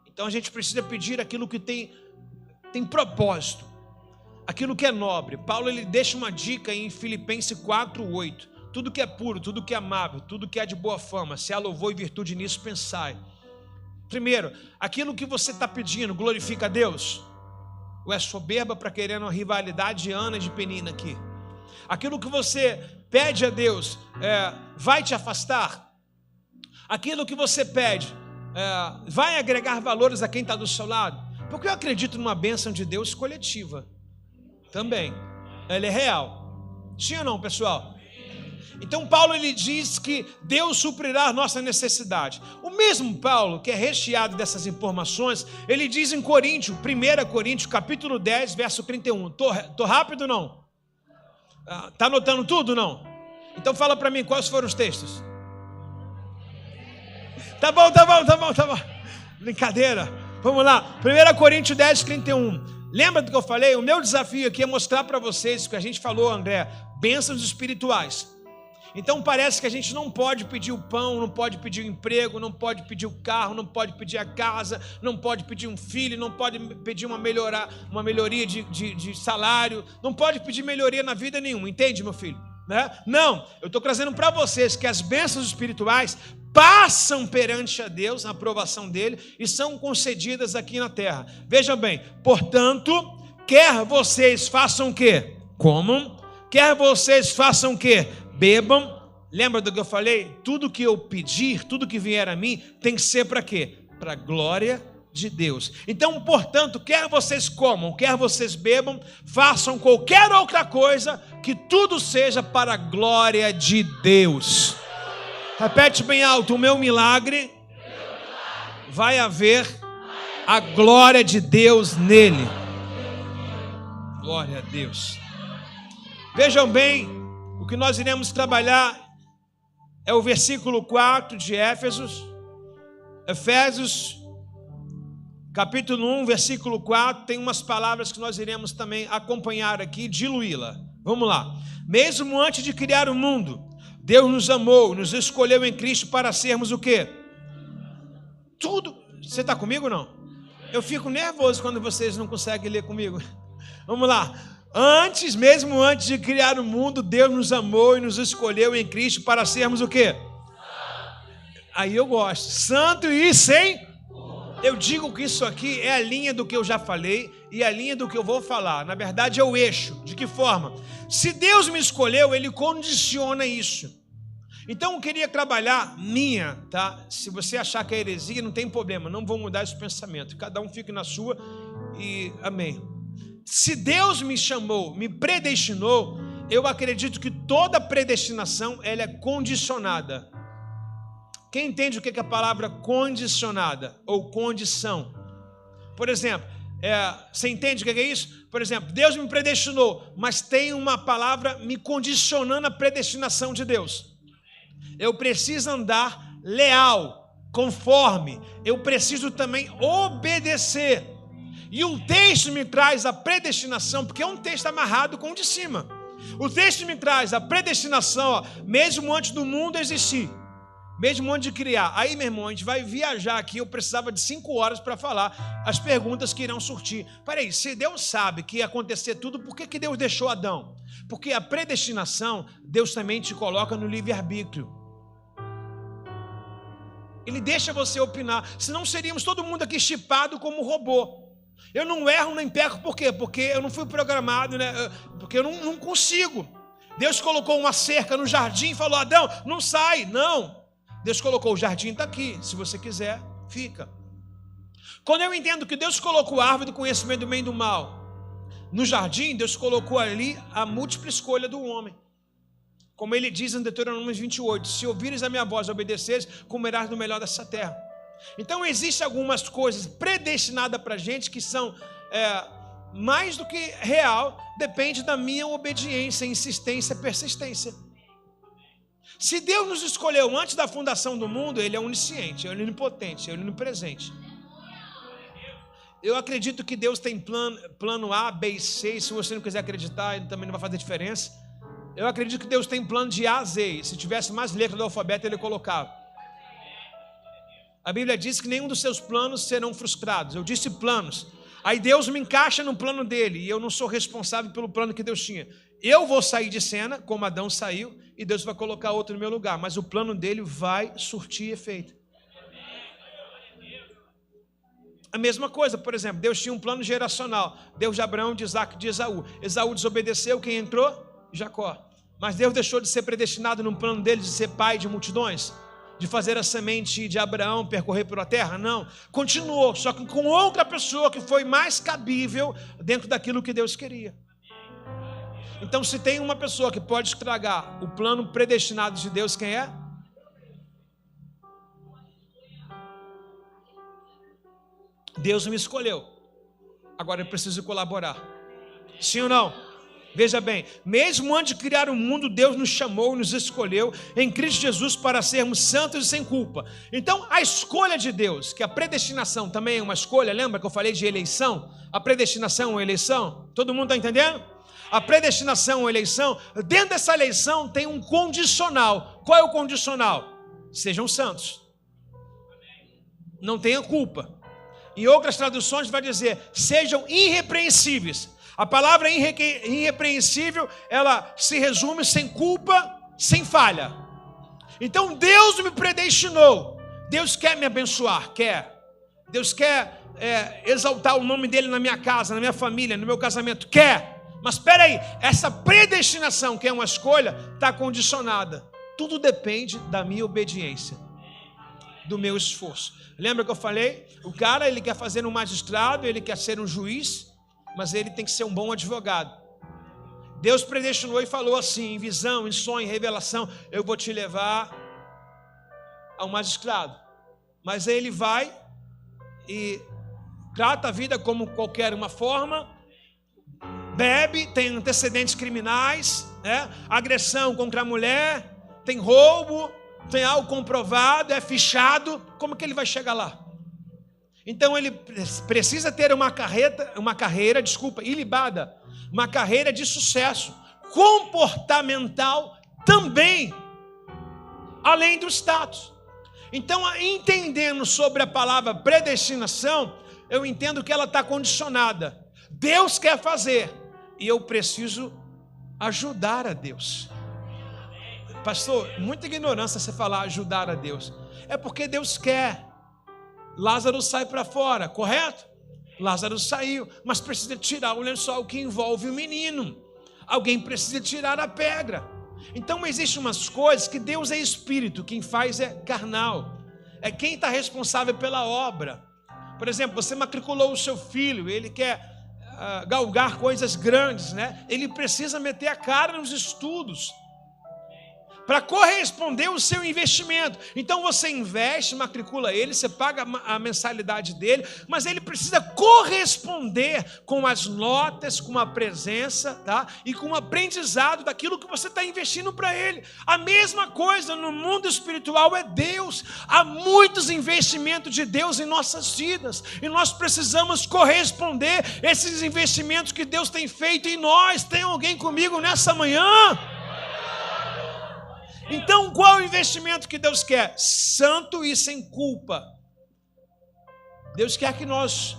Então a gente precisa pedir aquilo que tem propósito, aquilo que é nobre. Paulo ele deixa uma dica em Filipenses 4:8. Tudo que é puro, tudo que é amável, tudo que é de boa fama, se há louvor e virtude nisso, pensai. Primeiro, aquilo que você está pedindo glorifica a Deus? Ou é soberba para querer uma rivalidade de Ana e de Penina aqui? Aquilo que você pede a Deus vai te afastar? Aquilo que você pede vai agregar valores a quem está do seu lado? Porque eu acredito numa bênção de Deus coletiva também. Ela é real. Sim ou não, pessoal? Então Paulo ele diz que Deus suprirá a nossa necessidade. O mesmo Paulo, que é recheado dessas informações, ele diz em Coríntios, 1 Coríntios capítulo 10, verso 31. Tô rápido não? Está anotando tudo não? Então fala para mim quais foram os textos. Tá bom. Brincadeira. Vamos lá. 1 Coríntios 10, 31. Lembra do que eu falei? O meu desafio aqui é mostrar para vocês o que a gente falou, André, bênçãos espirituais. Então parece que a gente não pode pedir o pão, não pode pedir o emprego, não pode pedir o carro, não pode pedir a casa, não pode pedir um filho, não pode pedir uma melhoria de salário, não pode pedir melhoria na vida nenhuma, entende, meu filho? Né? Não, eu estou trazendo para vocês que as bênçãos espirituais passam perante a Deus, a aprovação dele, e são concedidas aqui na terra. Veja bem, portanto, quer vocês façam o quê? Comam, quer vocês façam o quê? Bebam. Lembra do que eu falei? Tudo que eu pedir, tudo que vier a mim, tem que ser para quê? Para a glória de Deus. Então, portanto, quer vocês comam, quer vocês bebam, façam qualquer outra coisa, que tudo seja para a glória de Deus. Repete bem alto: o meu milagre vai haver a glória de Deus nele. Glória a Deus. Vejam bem, o que nós iremos trabalhar é o versículo 4 de Efésios, capítulo 1, versículo 4, tem umas palavras que nós iremos também acompanhar aqui, diluí-la. Vamos lá. Mesmo antes de criar o mundo, Deus nos amou, nos escolheu em Cristo para sermos o quê? Tudo. Você está comigo ou não? Eu fico nervoso quando vocês não conseguem ler comigo. Vamos lá. Mesmo antes de criar o mundo, Deus nos amou e nos escolheu em Cristo para sermos o quê? Aí eu gosto. Santo e sem. Eu digo que isso aqui é a linha do que eu já falei e a linha do que eu vou falar. Na verdade é o eixo. De que forma? Se Deus me escolheu, Ele condiciona isso. Então eu queria trabalhar tá? Se você achar que é heresia, não tem problema. Não vou mudar esse pensamento. Cada um fique na sua e amém. Se Deus me chamou, me predestinou, eu acredito que toda predestinação ela é condicionada. Quem entende o que é a palavra condicionada ou condição? Por exemplo, você entende o que é isso? Por exemplo, Deus me predestinou, mas tem uma palavra me condicionando a predestinação de Deus. Eu preciso andar leal, conforme, eu preciso também obedecer. E o texto me traz a predestinação, porque é um texto amarrado com o de cima. O texto me traz a predestinação, mesmo antes do mundo existir, mesmo antes de criar. Aí, meu irmão, a gente vai viajar aqui. Eu precisava de 5 horas para falar as perguntas que irão surgir. Peraí, se Deus sabe que ia acontecer tudo, por que Deus deixou Adão? Porque a predestinação, Deus também te coloca no livre-arbítrio. Ele deixa você opinar, senão seríamos todo mundo aqui chipado como robô. Eu não erro nem peco, por quê? Porque eu não fui programado, né? Porque eu não consigo. Deus colocou uma cerca no jardim e falou: Adão, não sai. Não. Deus colocou: o jardim está aqui, se você quiser, fica. Quando eu entendo que Deus colocou a árvore do conhecimento do bem e do mal no jardim, Deus colocou ali a múltipla escolha do homem. Como ele diz em Deuteronômio 28, se ouvires a minha voz e obedeceres, comerás do melhor dessa terra. Então existem algumas coisas predestinadas para a gente que são mais do que real, depende da minha obediência, insistência, persistência. Se Deus nos escolheu antes da fundação do mundo, Ele é onisciente, é onipotente, é onipresente. Eu acredito que Deus tem plano A, B e C, e se você não quiser acreditar, ele também não vai fazer diferença. Eu acredito que Deus tem plano de A a Z, se tivesse mais letras do alfabeto, Ele colocava. A Bíblia diz que nenhum dos seus planos serão frustrados. Eu disse planos. Aí Deus me encaixa no plano dele, e eu não sou responsável pelo plano que Deus tinha. Eu vou sair de cena, como Adão saiu, e Deus vai colocar outro no meu lugar, mas o plano dele vai surtir efeito. A mesma coisa, por exemplo, Deus tinha um plano geracional. Deus de Abraão, de Isaac, de Esaú. Esaú desobedeceu, quem entrou? Jacó. Mas Deus deixou de ser predestinado no plano dele de ser pai de multidões? De fazer a semente de Abraão percorrer pela terra? Não, continuou, só que com outra pessoa que foi mais cabível dentro daquilo que Deus queria. Então, se tem uma pessoa que pode estragar o plano predestinado de Deus, quem é? Deus me escolheu, agora eu preciso colaborar. Sim ou não? Veja bem, mesmo antes de criar o mundo, Deus nos chamou e nos escolheu em Cristo Jesus para sermos santos e sem culpa. Então, a escolha de Deus, que a predestinação também é uma escolha, lembra que eu falei de eleição? A predestinação é uma eleição? Todo mundo está entendendo? A predestinação é uma eleição. Dentro dessa eleição tem um condicional. Qual é o condicional? Sejam santos. Não tenham culpa. Em outras traduções vai dizer, sejam irrepreensíveis. A palavra irrepreensível, ela se resume sem culpa, sem falha. Então Deus me predestinou. Deus quer me abençoar, quer. Deus quer exaltar o nome dele na minha casa, na minha família, no meu casamento, quer. Mas espera aí, essa predestinação, que é uma escolha, está condicionada. Tudo depende da minha obediência, do meu esforço. Lembra que eu falei? O cara, ele quer fazer um magistrado, ele quer ser um juiz, mas ele tem que ser um bom advogado. Deus predestinou e falou assim, em visão, em sonho, em revelação, eu vou te levar ao magistrado. Mas aí ele vai e trata a vida como qualquer uma forma, bebe, tem antecedentes criminais, agressão contra a mulher, tem roubo, tem algo comprovado, é fichado. Como que ele vai chegar lá? Então ele precisa ter uma carreira ilibada, uma carreira de sucesso, comportamental também, além do status. Então, entendendo sobre a palavra predestinação, eu entendo que ela está condicionada. Deus quer fazer e eu preciso ajudar a Deus. Pastor, muita ignorância você falar ajudar a Deus. É porque Deus quer. Lázaro sai para fora, correto? Lázaro saiu, mas precisa tirar o lençol que envolve o menino. Alguém precisa tirar a pedra. Então existem umas coisas que Deus é espírito, quem faz é carnal. É quem está responsável pela obra. Por exemplo, você matriculou o seu filho, ele quer galgar coisas grandes, né? Ele precisa meter a cara nos estudos para corresponder o seu investimento. Então você investe, matricula ele, você paga a mensalidade dele, mas ele precisa corresponder com as notas, com a presença, tá? E com o aprendizado daquilo que você está investindo para ele. A mesma coisa no mundo espiritual é Deus. Há muitos investimentos de Deus em nossas vidas, e nós precisamos corresponder esses investimentos que Deus tem feito em nós. Tem alguém comigo nessa manhã? Então, qual é o investimento que Deus quer? Santo e sem culpa. Deus quer que nós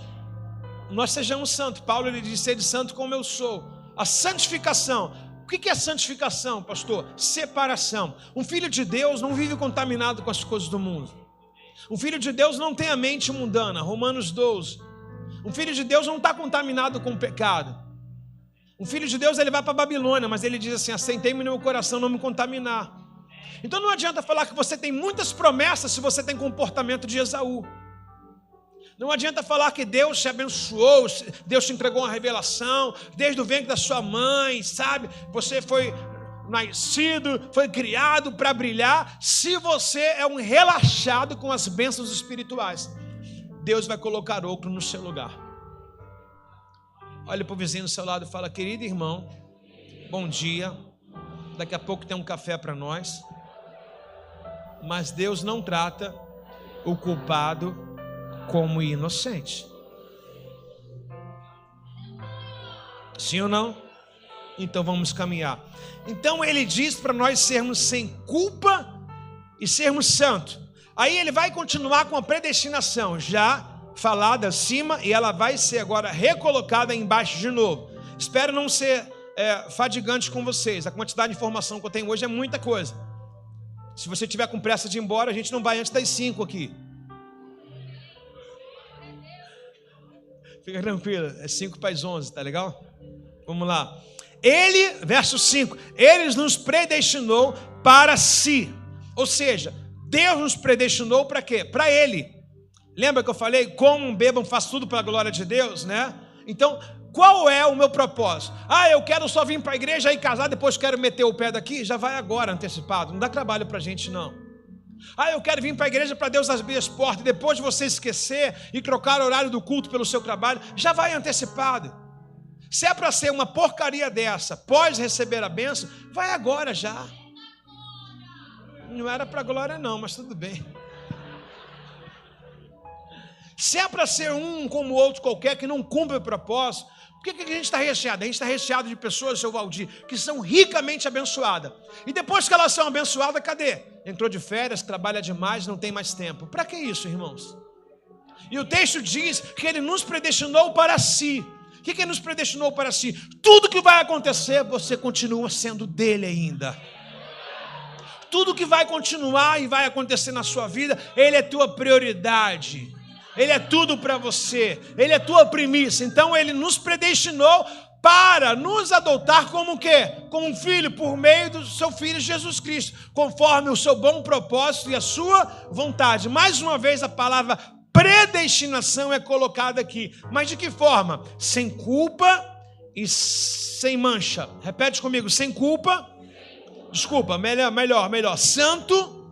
sejamos santos. Paulo, ele diz, sede santo como eu sou. A santificação. O que é santificação, pastor? Separação. Um filho de Deus não vive contaminado com as coisas do mundo. Um filho de Deus não tem a mente mundana. Romanos 12. Um filho de Deus não está contaminado com o pecado. Um filho de Deus, ele vai para a Babilônia, mas ele diz assim, assentei-me no meu coração não me contaminar. Então não adianta falar que você tem muitas promessas se você tem comportamento de Esaú. Não adianta falar que Deus te abençoou, Deus te entregou uma revelação, desde o ventre da sua mãe, sabe? Você foi nascido, foi criado para brilhar. Se você é um relaxado com as bênçãos espirituais, Deus vai colocar outro no seu lugar. Olha para o vizinho do seu lado e fala, querido irmão, bom dia, daqui a pouco tem um café para nós. Mas Deus não trata o culpado como inocente. Sim ou não? Então vamos caminhar. Então ele diz para nós sermos sem culpa e sermos santos. Aí ele vai continuar com a predestinação, já falada acima, e ela vai ser agora recolocada embaixo de novo. Espero não ser fadigante com vocês. A quantidade de informação que eu tenho hoje é muita coisa. Se você tiver com pressa de ir embora, a gente não vai antes das 5 aqui. Fica tranquilo, é 5 para as 11, tá legal? Vamos lá. Ele, verso 5, ele nos predestinou para si. Ou seja, Deus nos predestinou para quê? Para ele. Lembra que eu falei, comam, bebam, façam tudo para a glória de Deus, né? Então, qual é o meu propósito? Eu quero só vir para a igreja e casar, depois quero meter o pé daqui. Já vai agora, antecipado. Não dá trabalho para a gente, não. Eu quero vir para a igreja para Deus abrir as portas, depois de você esquecer e trocar o horário do culto pelo seu trabalho. Já vai antecipado. Se é para ser uma porcaria dessa, pode receber a bênção, vai agora já. Não era para glória não, mas tudo bem. Se é para ser um como outro qualquer que não cumpre o propósito, por que a gente está recheado? A gente está recheado de pessoas, seu Valdir, que são ricamente abençoadas. E depois que elas são abençoadas, cadê? Entrou de férias, trabalha demais, não tem mais tempo. Para que isso, irmãos? E o texto diz que Ele nos predestinou para si. O que Ele nos predestinou para si? Tudo que vai acontecer, você continua sendo dele ainda. Tudo que vai continuar e vai acontecer na sua vida, Ele é tua prioridade. Ele é tudo para você. Ele é tua primícia. Então Ele nos predestinou para nos adotar como o quê? Como um filho por meio do seu Filho Jesus Cristo, conforme o seu bom propósito e a sua vontade. Mais uma vez a palavra predestinação é colocada aqui. Mas de que forma? Sem culpa e sem mancha. Repete comigo, sem culpa. Desculpa, melhor. Santo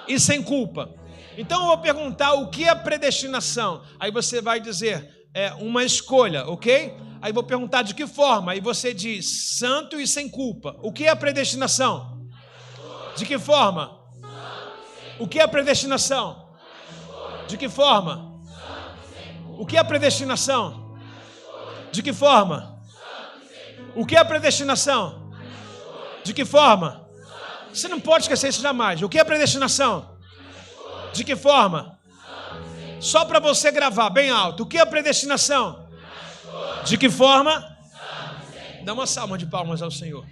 e sem culpa. Então eu vou perguntar o que é predestinação. Aí você vai dizer, é uma escolha, ok? Aí eu vou perguntar de que forma. Aí você diz, santo e sem culpa. O que é predestinação? De que forma? O que é predestinação? De que forma? O que é predestinação? De que forma? O que é predestinação? De que forma? Você não pode esquecer isso jamais. O que é predestinação? De que forma? Só para você gravar bem alto. O que é predestinação? De que forma? Dá uma salva de palmas ao Senhor.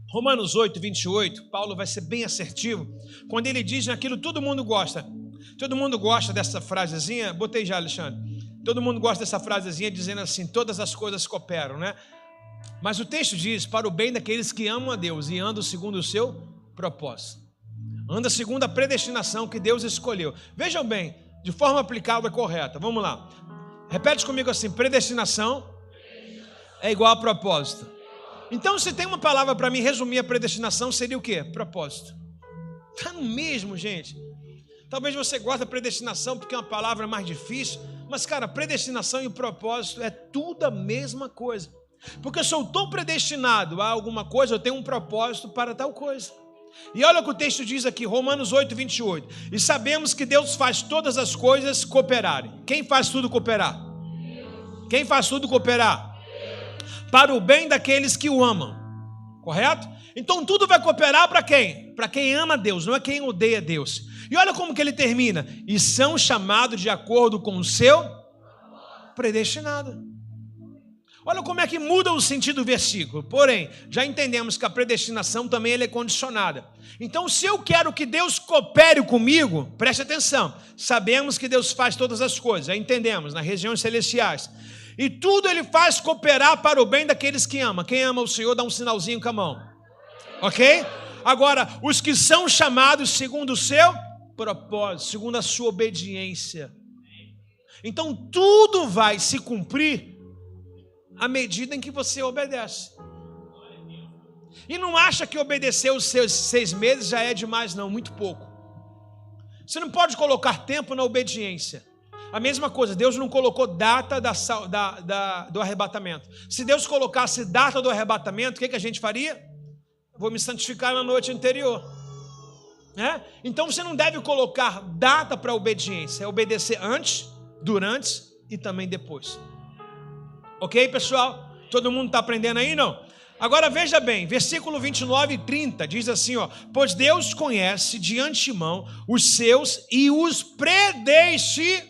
Romanos 8, 28, Paulo vai ser bem assertivo, quando ele diz naquilo todo mundo gosta. Todo mundo gosta dessa frasezinha, botei já, Alexandre. Todo mundo gosta dessa frasezinha dizendo assim, todas as coisas cooperam, né? Mas o texto diz, para o bem daqueles que amam a Deus e andam segundo o seu propósito. Anda segundo a predestinação que Deus escolheu. Vejam bem, de forma aplicada e correta. Vamos lá. Repete comigo assim, predestinação é igual a propósito. Então, se tem uma palavra para mim resumir a predestinação, seria o quê? Propósito. Está no mesmo, gente. Talvez você goste da predestinação porque é uma palavra mais difícil, mas, cara, predestinação e propósito é tudo a mesma coisa. Porque se eu estou predestinado a alguma coisa, eu tenho um propósito para tal coisa. E olha o que o texto diz aqui, Romanos 8, 28. E sabemos que Deus faz todas as coisas cooperarem. Quem faz tudo cooperar? Quem faz tudo cooperar? Para o bem daqueles que o amam. Correto? Então tudo vai cooperar para quem? Para quem ama Deus, não é quem odeia Deus. E olha como que ele termina. E são chamados de acordo com o seu predestinado. Olha como é que muda o sentido do versículo. Porém, já entendemos que a predestinação também ela é condicionada. Então, se eu quero que Deus coopere comigo, preste atenção. Sabemos que Deus faz todas as coisas, já entendemos, nas regiões celestiais. E tudo Ele faz cooperar para o bem daqueles que amam. Quem ama o Senhor dá um sinalzinho com a mão. Ok? Agora, os que são chamados segundo o seu propósito, segundo a sua obediência. Então, tudo vai se cumprir à medida em que você obedece. E não acha que obedecer os seus 6 meses já é demais, não, muito pouco. Você não pode colocar tempo na obediência. A mesma coisa, Deus não colocou data do arrebatamento. Se Deus colocasse data do arrebatamento, o que a gente faria? Vou me santificar na noite anterior. Então você não deve colocar data para a obediência, é obedecer antes, durante e também depois. Ok, pessoal? Todo mundo está aprendendo aí, não? Agora veja bem, versículo 29 e 30 diz assim, ó, pois Deus conhece de antemão os seus e os predestinou.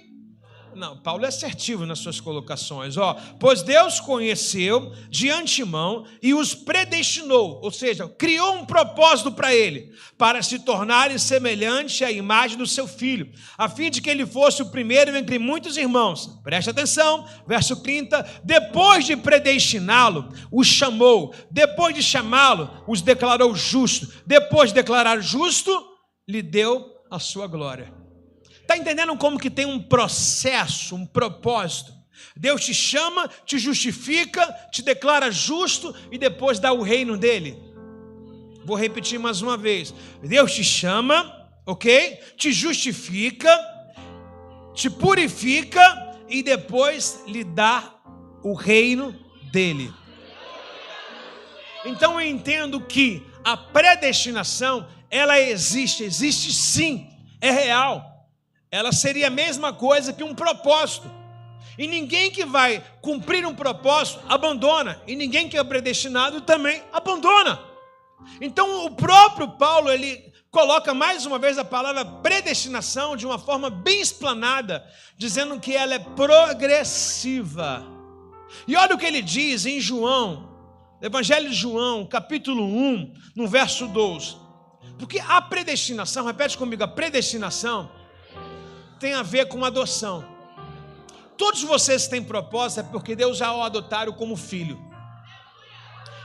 Não, Paulo é assertivo nas suas colocações, ó. Pois Deus conheceu de antemão e os predestinou, ou seja, criou um propósito para ele, para se tornarem semelhante à imagem do seu filho, a fim de que ele fosse o primeiro entre muitos irmãos. Preste atenção, verso 30, depois de predestiná-lo, os chamou, depois de chamá-lo, os declarou justo, depois de declarar justo, lhe deu a sua glória. Está entendendo como que tem um processo, um propósito? Deus te chama, te justifica, te declara justo e depois dá o reino dele. Vou repetir mais uma vez. Deus te chama, ok? Te justifica, te purifica e depois lhe dá o reino dele. Então eu entendo que a predestinação, ela existe sim, é real. Ela seria a mesma coisa que um propósito. E ninguém que vai cumprir um propósito abandona. E ninguém que é predestinado também abandona. Então o próprio Paulo, ele coloca mais uma vez a palavra predestinação de uma forma bem explanada, dizendo que ela é progressiva. E olha o que ele diz em João, Evangelho de João, capítulo 1, no verso 12. Porque a predestinação, repete comigo, a predestinação tem a ver com adoção. Todos vocês que têm propósito é porque Deus já o adotaram como filho.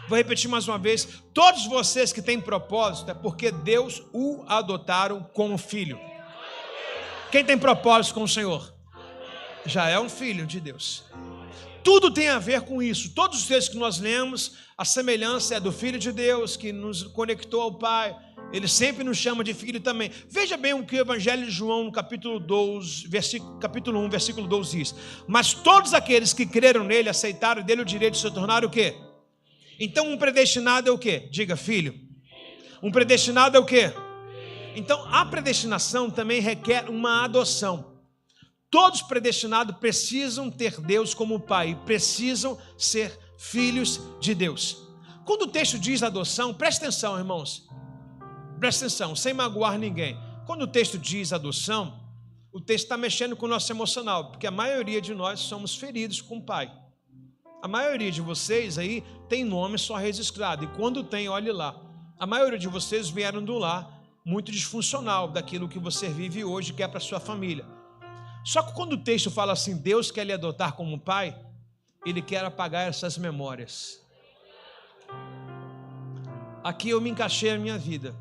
Vou repetir mais uma vez. Todos vocês que têm propósito é porque Deus o adotaram como filho. Quem tem propósito com o Senhor? Já é um filho de Deus. Tudo tem a ver com isso. Todos os textos que nós lemos, a semelhança é do Filho de Deus, que nos conectou ao Pai. Ele sempre nos chama de filho também. Veja bem o que o Evangelho de João, no capítulo 1, versículo 12 diz. Mas todos aqueles que creram nele, aceitaram dele o direito de se tornar o quê? Então um predestinado é o quê? Diga, filho. Um predestinado é o quê? Então a predestinação também requer uma adoção. Todos predestinados precisam ter Deus como pai, precisam ser filhos de Deus. Quando o texto diz adoção, preste atenção, irmãos. Preste atenção, sem magoar ninguém. Quando o texto diz adoção, o texto está mexendo com o nosso emocional, porque a maioria de nós somos feridos com o pai. A maioria de vocês aí tem nome só registrado, e quando tem, olhe lá. A maioria de vocês vieram do lar muito disfuncional, daquilo que você vive hoje, que é para sua família. Só que quando o texto fala assim, Deus quer lhe adotar como pai, Ele quer apagar essas memórias. Aqui eu me encaixei na minha vida.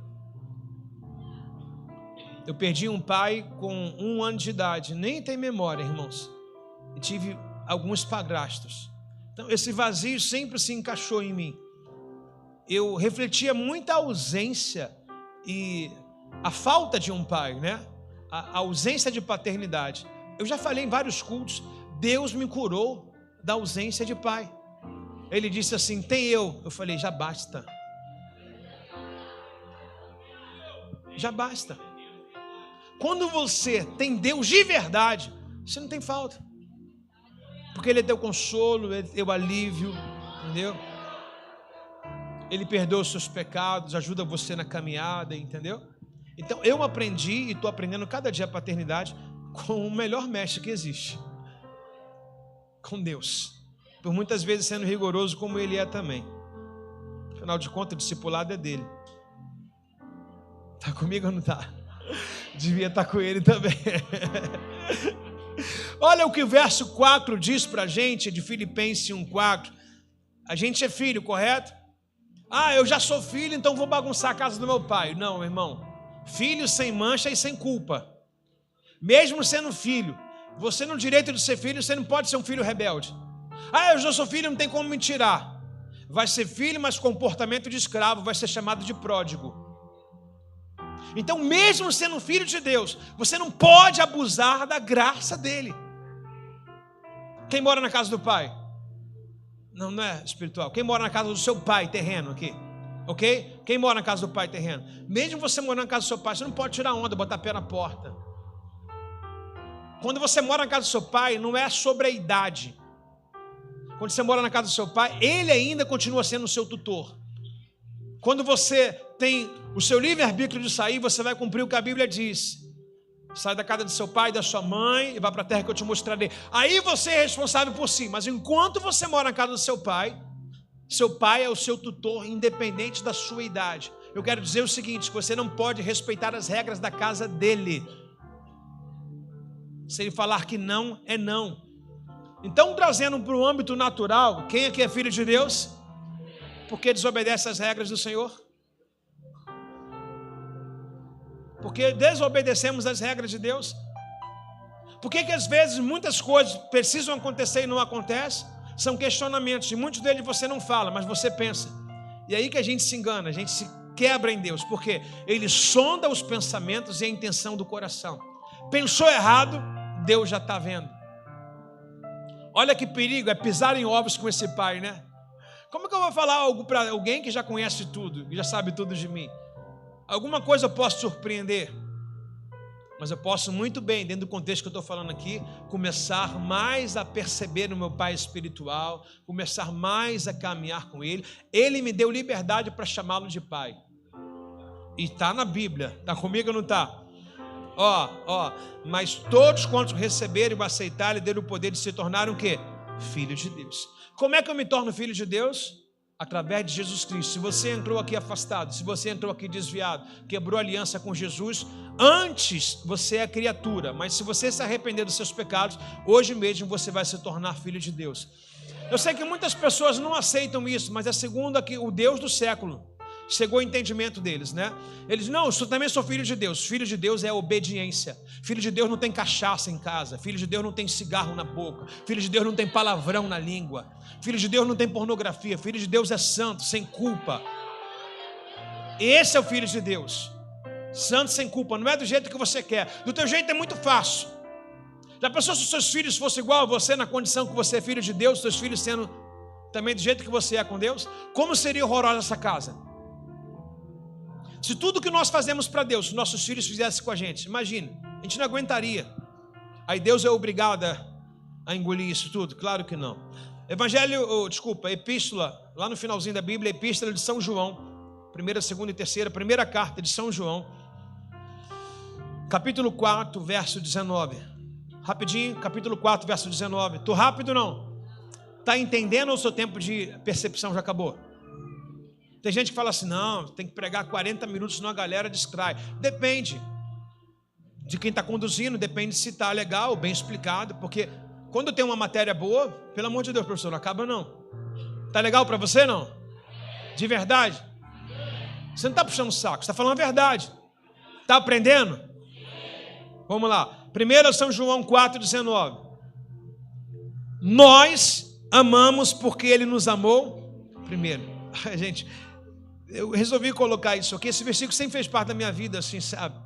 Eu perdi um pai com 1 ano de idade, nem tem memória, irmãos. E tive alguns padrastos. Então esse vazio sempre se encaixou em mim. Eu refletia muita ausência e a falta de um pai, né? A ausência de paternidade. Eu já falei em vários cultos, Deus me curou da ausência de pai. Ele disse assim, tem eu. Eu falei, já basta. Já basta. Quando você tem Deus de verdade, você não tem falta. Porque Ele é teu consolo, Ele é teu alívio, entendeu? Ele perdoa os seus pecados, ajuda você na caminhada, entendeu? Então eu aprendi e estou aprendendo cada dia a paternidade com o melhor mestre que existe. Com Deus. Por muitas vezes sendo rigoroso como Ele é também. Afinal de contas, o discipulado é dele. Está comigo ou não está? Devia estar com ele também. Olha o que o verso 4 diz para a gente, de Filipenses 1,4. A gente é filho, correto? Ah, eu já sou filho, então vou bagunçar a casa do meu pai. Não, irmão. Filho sem mancha e sem culpa. Mesmo sendo filho, você no direito de ser filho, você não pode ser um filho rebelde. Ah, eu já sou filho, não tem como me tirar. Vai ser filho, mas comportamento de escravo, vai ser chamado de pródigo. Então, mesmo sendo filho de Deus, você não pode abusar da graça dele. Quem mora na casa do pai? Não é espiritual. Quem mora na casa do seu pai terreno aqui? Ok? Quem mora na casa do pai terreno? Mesmo você morando na casa do seu pai, você não pode tirar onda, botar pé na porta. Quando você mora na casa do seu pai, não é sobre a idade. Quando você mora na casa do seu pai, ele ainda continua sendo o seu tutor. Quando você tem o seu livre-arbítrio de sair, você vai cumprir o que a Bíblia diz. Sai da casa do seu pai e da sua mãe e vai para a terra que eu te mostrarei. Aí você é responsável por si. Mas enquanto você mora na casa do seu pai é o seu tutor, independente da sua idade. Eu quero dizer o seguinte, que você não pode respeitar as regras da casa dele. Se ele falar que não, é não. Então, trazendo para o âmbito natural, quem aqui é filho de Deus? Porque desobedece às regras do Senhor? Porque desobedecemos às regras de Deus? Por que às vezes muitas coisas precisam acontecer e não acontecem? São questionamentos, e muitos deles você não fala, mas você pensa. E aí que a gente se engana, a gente se quebra em Deus, porque Ele sonda os pensamentos e a intenção do coração. Pensou errado, Deus já está vendo. Olha que perigo, é pisar em ovos com esse pai, né? Como que eu vou falar algo para alguém que já conhece tudo, que já sabe tudo de mim? Alguma coisa eu posso surpreender, mas eu posso muito bem, dentro do contexto que eu estou falando aqui, começar mais a perceber o meu pai espiritual, começar mais a caminhar com ele. Ele me deu liberdade para chamá-lo de pai. E está na Bíblia, está comigo ou não está? Mas todos quantos receberem e aceitarem, deram o poder de se tornar o quê? Filho de Deus. Como é que eu me torno filho de Deus? Através de Jesus Cristo. Se você entrou aqui afastado, se você entrou aqui desviado, quebrou aliança com Jesus, antes você é criatura, mas se você se arrepender dos seus pecados, hoje mesmo você vai se tornar filho de Deus. Eu sei que muitas pessoas não aceitam isso, mas é segundo aqui o Deus do século. Chegou o entendimento deles, né? Eles, não, eu também sou filho de Deus. Filho de Deus é obediência. Filho de Deus não tem cachaça em casa. Filho de Deus não tem cigarro na boca. Filho de Deus não tem palavrão na língua. Filho de Deus não tem pornografia. Filho de Deus é santo, sem culpa. Esse é o filho de Deus. Santo, sem culpa. Não é do jeito que você quer. Do teu jeito é muito fácil. Já pensou se os seus filhos fossem igual a você, na condição que você é filho de Deus, seus filhos sendo também do jeito que você é com Deus? Como seria horrorosa essa casa? Se tudo que nós fazemos para Deus, se nossos filhos fizessem com a gente, imagine, a gente não aguentaria. Aí Deus é obrigado a engolir isso tudo? Claro que não. Epístola, lá no finalzinho da Bíblia, Epístola de São João, 1ª, 2ª e 3ª, primeira carta de São João, capítulo 4, verso 19. Rapidinho, capítulo 4, verso 19. Tô rápido não? Está entendendo ou o seu tempo de percepção já acabou? Tem gente que fala assim, não, tem que pregar 40 minutos, senão a galera distrai. Depende de quem está conduzindo, depende se está legal, bem explicado, porque quando tem uma matéria boa, pelo amor de Deus, professor, não acaba não. Está legal para você não? De verdade? Você não está puxando o saco, você está falando a verdade. Está aprendendo? Vamos lá. 1 São João 4,19. Nós amamos porque Ele nos amou primeiro. Gente, eu resolvi colocar isso aqui. Esse versículo sempre fez parte da minha vida, assim, sabe?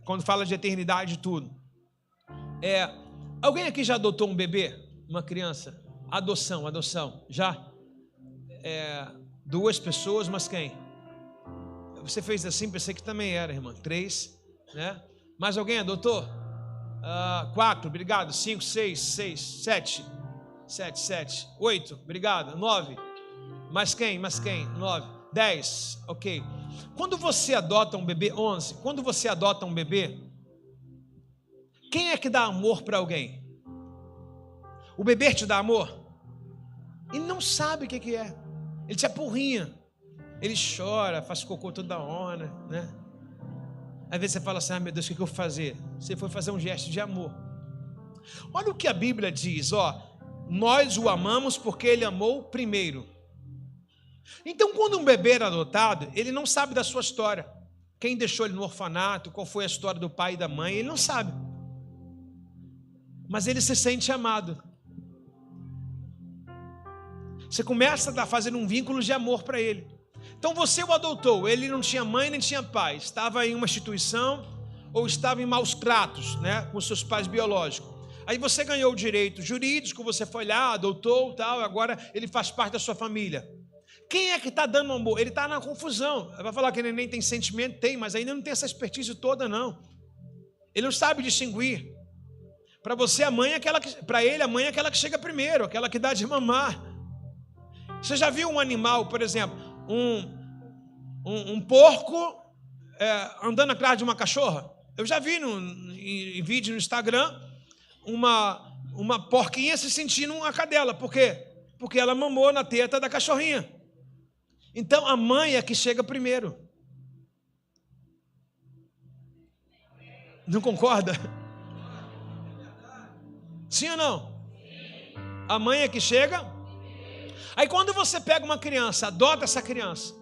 Quando fala de eternidade e tudo. Alguém aqui já adotou um bebê? Uma criança? Adoção. Já? 2 pessoas, mas quem? Você fez assim, pensei que também era, irmã. 3, né? Mais alguém adotou? 4, obrigado. 5, 6, 7. 8, obrigado. 9. Mais quem? 9. 10, ok. Quando você adota um bebê, 11. Quando você adota um bebê, quem é que dá amor para alguém? O bebê te dá amor? Ele não sabe o que é. Ele te apurrinha. Ele chora, faz cocô toda hora, né? Às vezes você fala assim, meu Deus, o que eu vou fazer? Você foi fazer um gesto de amor. Olha o que a Bíblia diz, nós o amamos porque Ele amou primeiro. Então, quando um bebê é adotado, ele não sabe da sua história. Quem deixou ele no orfanato, qual foi a história do pai e da mãe, ele não sabe. Mas ele se sente amado. Você começa a fazer um vínculo de amor para ele. Então você o adotou, ele não tinha mãe nem tinha pai, estava em uma instituição ou estava em maus tratos, né, com seus pais biológicos. Aí você ganhou o direito jurídico, você foi lá, adotou, tal, agora ele faz parte da sua família. Quem é que está dando amor? Ele está na confusão. Vai falar que ele nem tem sentimento? Tem, mas ainda não tem essa expertise toda, não. Ele não sabe distinguir. Para você, a mãe é aquela que, para ele, a mãe é aquela que chega primeiro, aquela que dá de mamar. Você já viu um animal, por exemplo, um porco andando atrás de uma cachorra? Eu já vi em vídeo no Instagram uma porquinha se sentindo uma cadela. Por quê? Porque ela mamou na teta da cachorrinha. Então a mãe é que chega primeiro. Não concorda? Sim ou não? A mãe é que chega. Aí quando você pega uma criança, adota essa criança,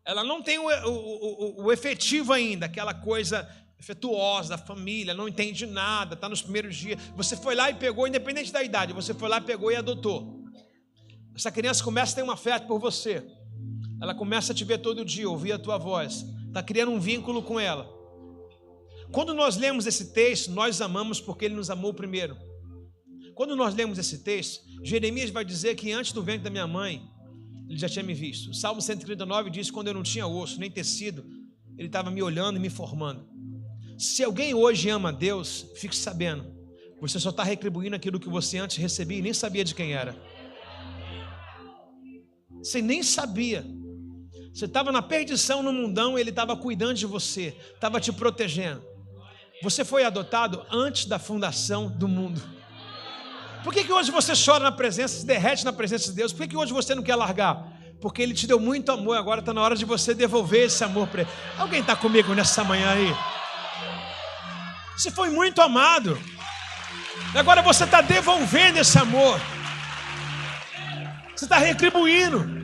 ela não tem o efetivo ainda, aquela coisa afetuosa da família, não entende nada, está nos primeiros dias. Você foi lá e pegou, independente da idade, você foi lá, pegou e adotou. Essa criança começa a ter um afeto por você. ela começa a te ver todo dia, ouvir a tua voz, está criando um vínculo com ela. Quando nós lemos esse texto, nós amamos porque Ele nos amou primeiro. Quando nós lemos esse texto, Jeremias vai dizer que antes do ventre da minha mãe, Ele já tinha me visto. O Salmo 139 diz que quando eu não tinha osso, nem tecido, Ele estava me olhando e me formando. Se alguém hoje ama a Deus, fique sabendo, você só está retribuindo aquilo que você antes recebia e nem sabia de quem era. Você nem sabia. Você estava na perdição no mundão, Ele estava cuidando de você, estava te protegendo. Você foi adotado antes da fundação do mundo. Por que hoje você chora na presença, se derrete na presença de Deus? Por que hoje você não quer largar? Porque Ele te deu muito amor, agora está na hora de você devolver esse amor para Ele. Alguém está comigo nessa manhã aí? Você foi muito amado, agora você está devolvendo esse amor. Você está retribuindo.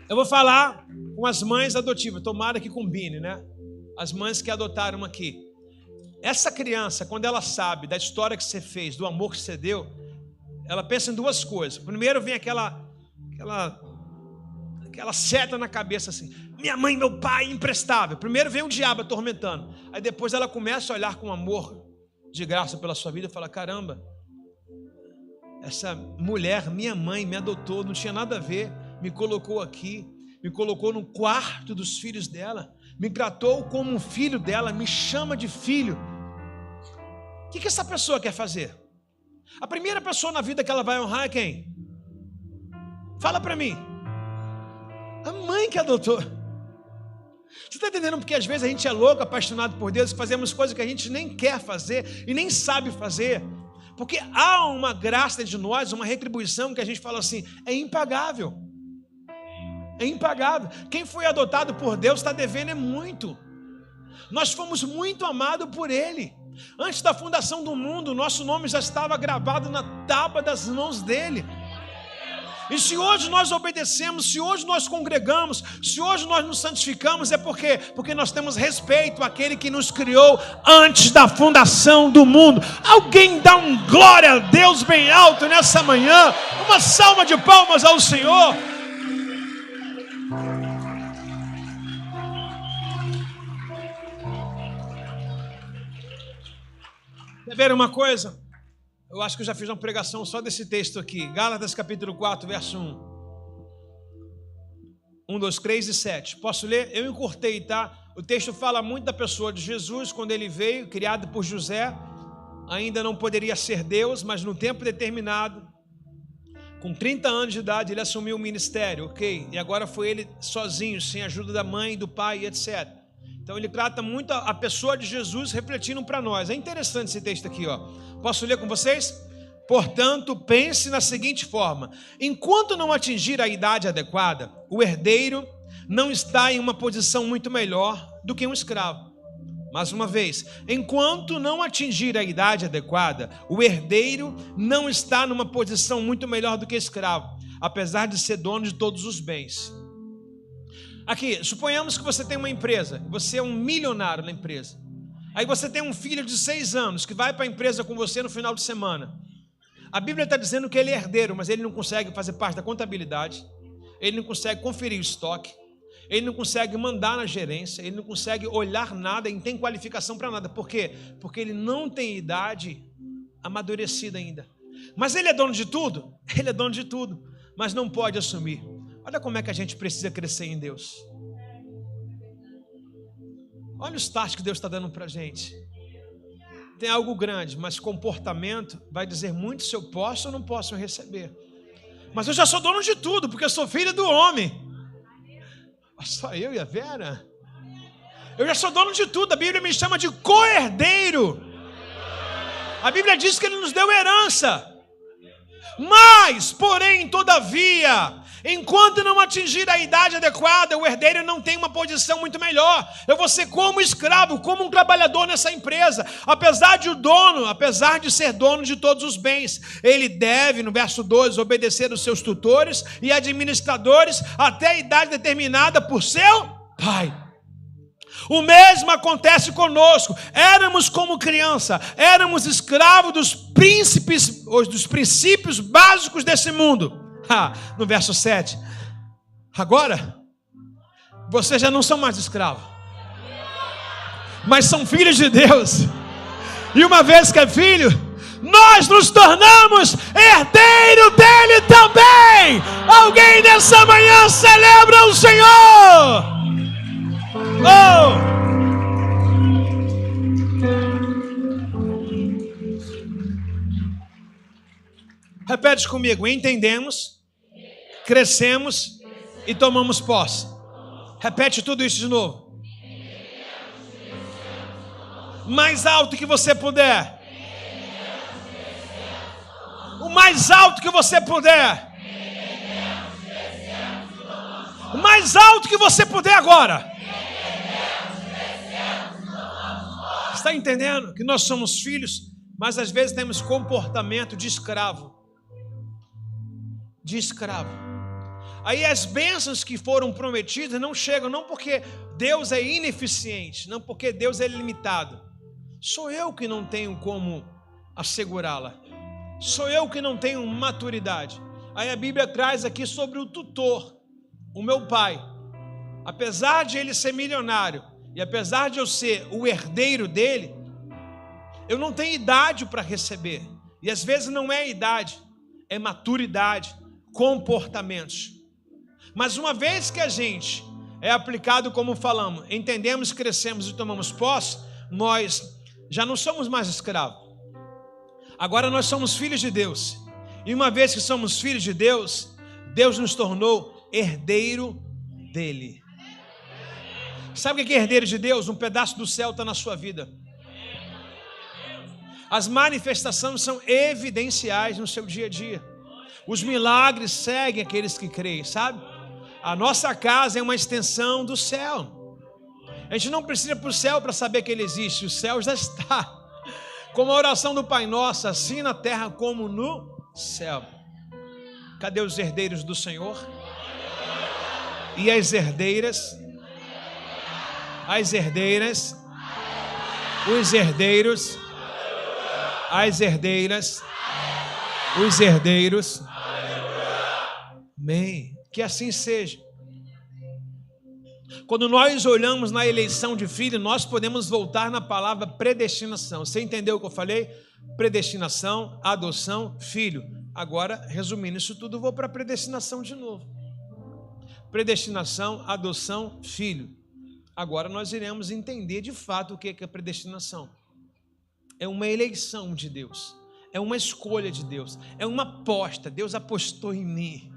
Eu vou falar com as mães adotivas, tomara que combine, né? As mães que adotaram aqui. Essa criança, quando ela sabe da história que você fez, do amor que você deu, ela pensa em duas coisas. Primeiro vem aquela seta na cabeça assim: minha mãe e meu pai imprestável. Primeiro vem o diabo atormentando. Aí depois ela começa a olhar com amor de graça pela sua vida e fala: caramba, essa mulher, minha mãe, me adotou, não tinha nada a ver, me colocou aqui, me colocou no quarto dos filhos dela, me tratou como um filho dela, me chama de filho. O que essa pessoa quer fazer? A primeira pessoa na vida que ela vai honrar é quem? Fala para mim. A mãe que adotou. Você está entendendo? Porque às vezes a gente é louco, apaixonado por Deus, fazemos coisas que a gente nem quer fazer e nem sabe fazer, porque há uma graça de nós, uma retribuição que a gente fala assim, é impagável. É impagável. Quem foi adotado por Deus está devendo é muito. Nós fomos muito amados por Ele. Antes da fundação do mundo, nosso nome já estava gravado na tábua das mãos dEle. E se hoje nós obedecemos, se hoje nós congregamos, se hoje nós nos santificamos, é porque nós temos respeito àquele que nos criou antes da fundação do mundo. Alguém dá um glória a Deus bem alto nessa manhã, uma salva de palmas ao Senhor. Quer ver uma coisa? Eu acho que eu já fiz uma pregação só desse texto aqui. Gálatas capítulo 4, verso 1. 1, 2, 3 e 7. Posso ler? Eu encurtei, tá? O texto fala muito da pessoa de Jesus, quando ele veio, criado por José. Ainda não poderia ser Deus, mas no tempo determinado, com 30 anos de idade, ele assumiu o ministério, ok? E agora foi ele sozinho, sem a ajuda da mãe, do pai, etc. Então ele trata muito a pessoa de Jesus refletindo para nós. É interessante esse texto aqui, ó. Posso ler com vocês? Portanto, pense na seguinte forma: enquanto não atingir a idade adequada, o herdeiro não está em uma posição muito melhor do que um escravo. Mais uma vez, enquanto não atingir a idade adequada, o herdeiro não está numa posição muito melhor do que escravo, apesar de ser dono de todos os bens. Aqui, suponhamos que você tem uma empresa, você é um milionário na empresa. Aí você tem um filho de 6 anos que vai para a empresa com você no final de semana. A Bíblia está dizendo que ele é herdeiro, mas ele não consegue fazer parte da contabilidade, ele não consegue conferir o estoque, ele não consegue mandar na gerência, ele não consegue olhar nada e não tem qualificação para nada. Por quê? Porque ele não tem idade amadurecida ainda. Mas ele é dono de tudo? Ele é dono de tudo, mas não pode assumir. Olha como é que a gente precisa crescer em Deus. Olha o start que Deus está dando para a gente. Tem algo grande, mas comportamento vai dizer muito se eu posso ou não posso receber. Mas eu já sou dono de tudo, porque eu sou filho do homem. Só eu e a Vera? Eu já sou dono de tudo. A Bíblia me chama de co-herdeiro. A Bíblia diz que Ele nos deu herança. Mas, porém, todavia, enquanto não atingir a idade adequada, o herdeiro não tem uma posição muito melhor. Eu vou ser como escravo, como um trabalhador nessa empresa. Apesar de ser dono de todos os bens, ele deve, no verso 12, obedecer os seus tutores e administradores até a idade determinada por seu pai. O mesmo acontece conosco. Éramos como criança, éramos escravos dos príncipes, ou dos princípios básicos desse mundo. No verso 7. Agora, vocês já não são mais escravos, mas são filhos de Deus. E uma vez que é filho, nós nos tornamos herdeiro dele também. Alguém nessa manhã celebra o Senhor. Oh! Repete comigo: entendemos, crescemos e tomamos posse. Repete tudo isso de novo. Mais alto que você puder. O mais alto que você puder. O mais alto que você puder agora. Está entendendo que nós somos filhos, mas às vezes temos comportamento de escravo. De escravo. Aí as bênçãos que foram prometidas não chegam, não porque Deus é ineficiente, não porque Deus é limitado. Sou eu que não tenho como assegurá-la. Sou eu que não tenho maturidade. Aí a Bíblia traz aqui sobre o tutor, o meu pai. Apesar de ele ser milionário e apesar de eu ser o herdeiro dele, eu não tenho idade para receber. E às vezes não é idade, é maturidade, comportamentos. Mas uma vez que a gente é aplicado como falamos, entendemos, crescemos e tomamos posse, nós já não somos mais escravos. Agora nós somos filhos de Deus. E uma vez que somos filhos de Deus, Deus nos tornou herdeiro dele. Sabe o que é herdeiro de Deus? Um pedaço do céu está na sua vida. As manifestações são evidenciais no seu dia a dia. Os milagres seguem aqueles que creem, sabe? A nossa casa é uma extensão do céu. A gente não precisa ir para o céu para saber que ele existe. O céu já está. Como a oração do Pai Nosso, assim na terra como no céu. Cadê os herdeiros do Senhor? E as herdeiras? As herdeiras? Os herdeiros? As herdeiras? Os herdeiros? Amém. Que assim seja. Quando nós olhamos na eleição de filho, nós podemos voltar na palavra predestinação. Você entendeu o que eu falei? Predestinação, adoção, filho. Agora, resumindo isso tudo, eu vou para a predestinação de novo. Predestinação, adoção, filho. Agora nós iremos entender de fato o que é predestinação. É uma eleição de Deus. É uma escolha de Deus. É uma aposta. Deus apostou em mim.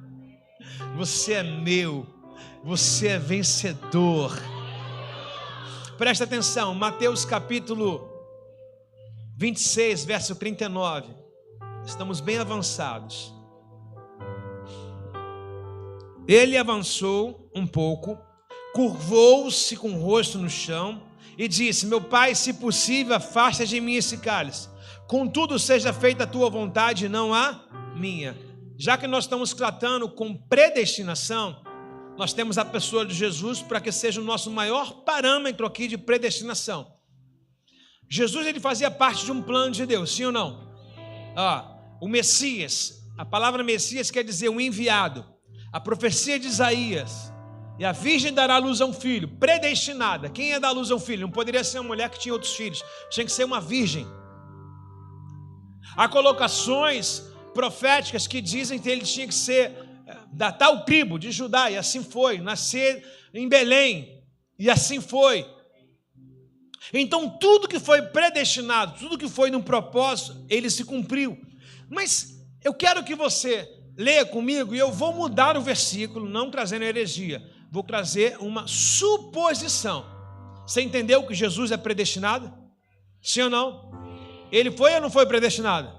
Você é meu. Você é vencedor. Presta atenção, Mateus capítulo 26, verso 39. Estamos bem avançados. Ele avançou um pouco, curvou-se com o rosto no chão e disse: meu pai, se possível, afasta de mim esse cálice. Contudo, seja feita a tua vontade e não a minha. Já que nós estamos tratando com predestinação, nós temos a pessoa de Jesus para que seja o nosso maior parâmetro aqui de predestinação. Jesus, ele fazia parte de um plano de Deus, sim ou não? O Messias, a palavra Messias quer dizer um enviado. A profecia de Isaías: e a virgem dará à luz a um filho, predestinada. Quem ia dar à luz a um filho? Não poderia ser uma mulher que tinha outros filhos, tinha que ser uma virgem. Há colocações proféticas que dizem que ele tinha que ser da tal tribo de Judá, e assim foi, nascer em Belém, e assim foi. Então tudo que foi predestinado, tudo que foi num propósito, ele se cumpriu. Mas eu quero que você leia comigo, e eu vou mudar o versículo, não trazendo heresia, vou trazer uma suposição. Você entendeu que Jesus é predestinado? Sim ou não? Ele foi ou não foi predestinado?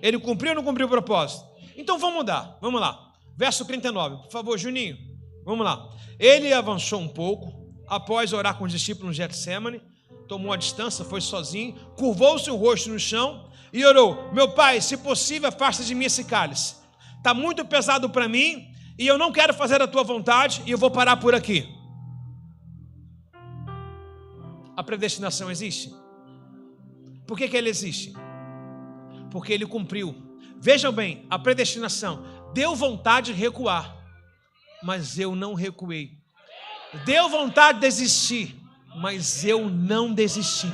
Ele cumpriu ou não cumpriu o propósito? Então vamos mudar, vamos lá. Verso 39, por favor, Juninho, vamos lá. Ele avançou um pouco, após orar com os discípulos no Getsêmani, tomou a distância, foi sozinho, curvou-se o rosto no chão e orou: meu pai, se possível, afasta de mim esse cálice. Está muito pesado para mim e eu não quero fazer a tua vontade e eu vou parar por aqui. A predestinação existe? Por que ela existe? Porque ele cumpriu. Vejam bem, a predestinação deu vontade de recuar. mas eu não recuei. Deu vontade de desistir, mas eu não desisti.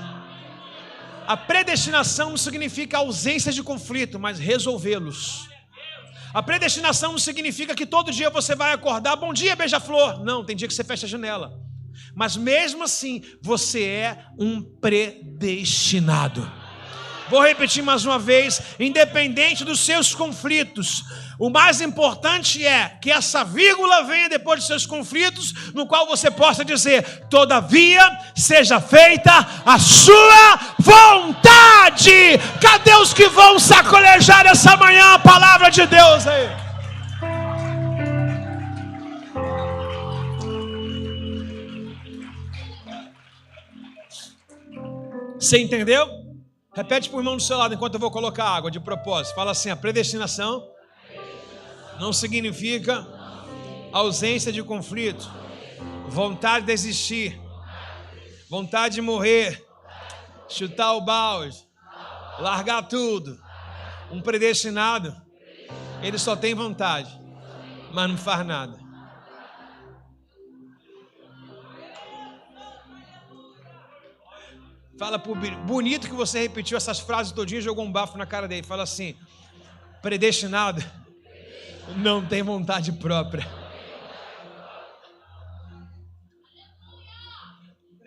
A predestinação não significa ausência de conflito, mas resolvê-los. A predestinação não significa que todo dia você vai acordar, bom dia, beija-flor. Não, tem dia que você fecha a janela. Mas mesmo assim, você é um predestinado. Vou repetir mais uma vez, independente dos seus conflitos, o mais importante é que essa vírgula venha depois dos seus conflitos, no qual você possa dizer: todavia seja feita a sua vontade. Cadê os que vão sacolejar essa manhã a palavra de Deus aí? Você entendeu? Repete para o irmão do seu lado enquanto eu vou colocar água de propósito. Fala assim: a predestinação não significa ausência de conflito, vontade de desistir, vontade de morrer, chutar o balde, largar tudo. Um predestinado, ele só tem vontade, mas não faz nada. Fala pro bonito que você repetiu essas frases todinhas e jogou um bafo na cara dele. Fala assim: predestinado não tem vontade própria.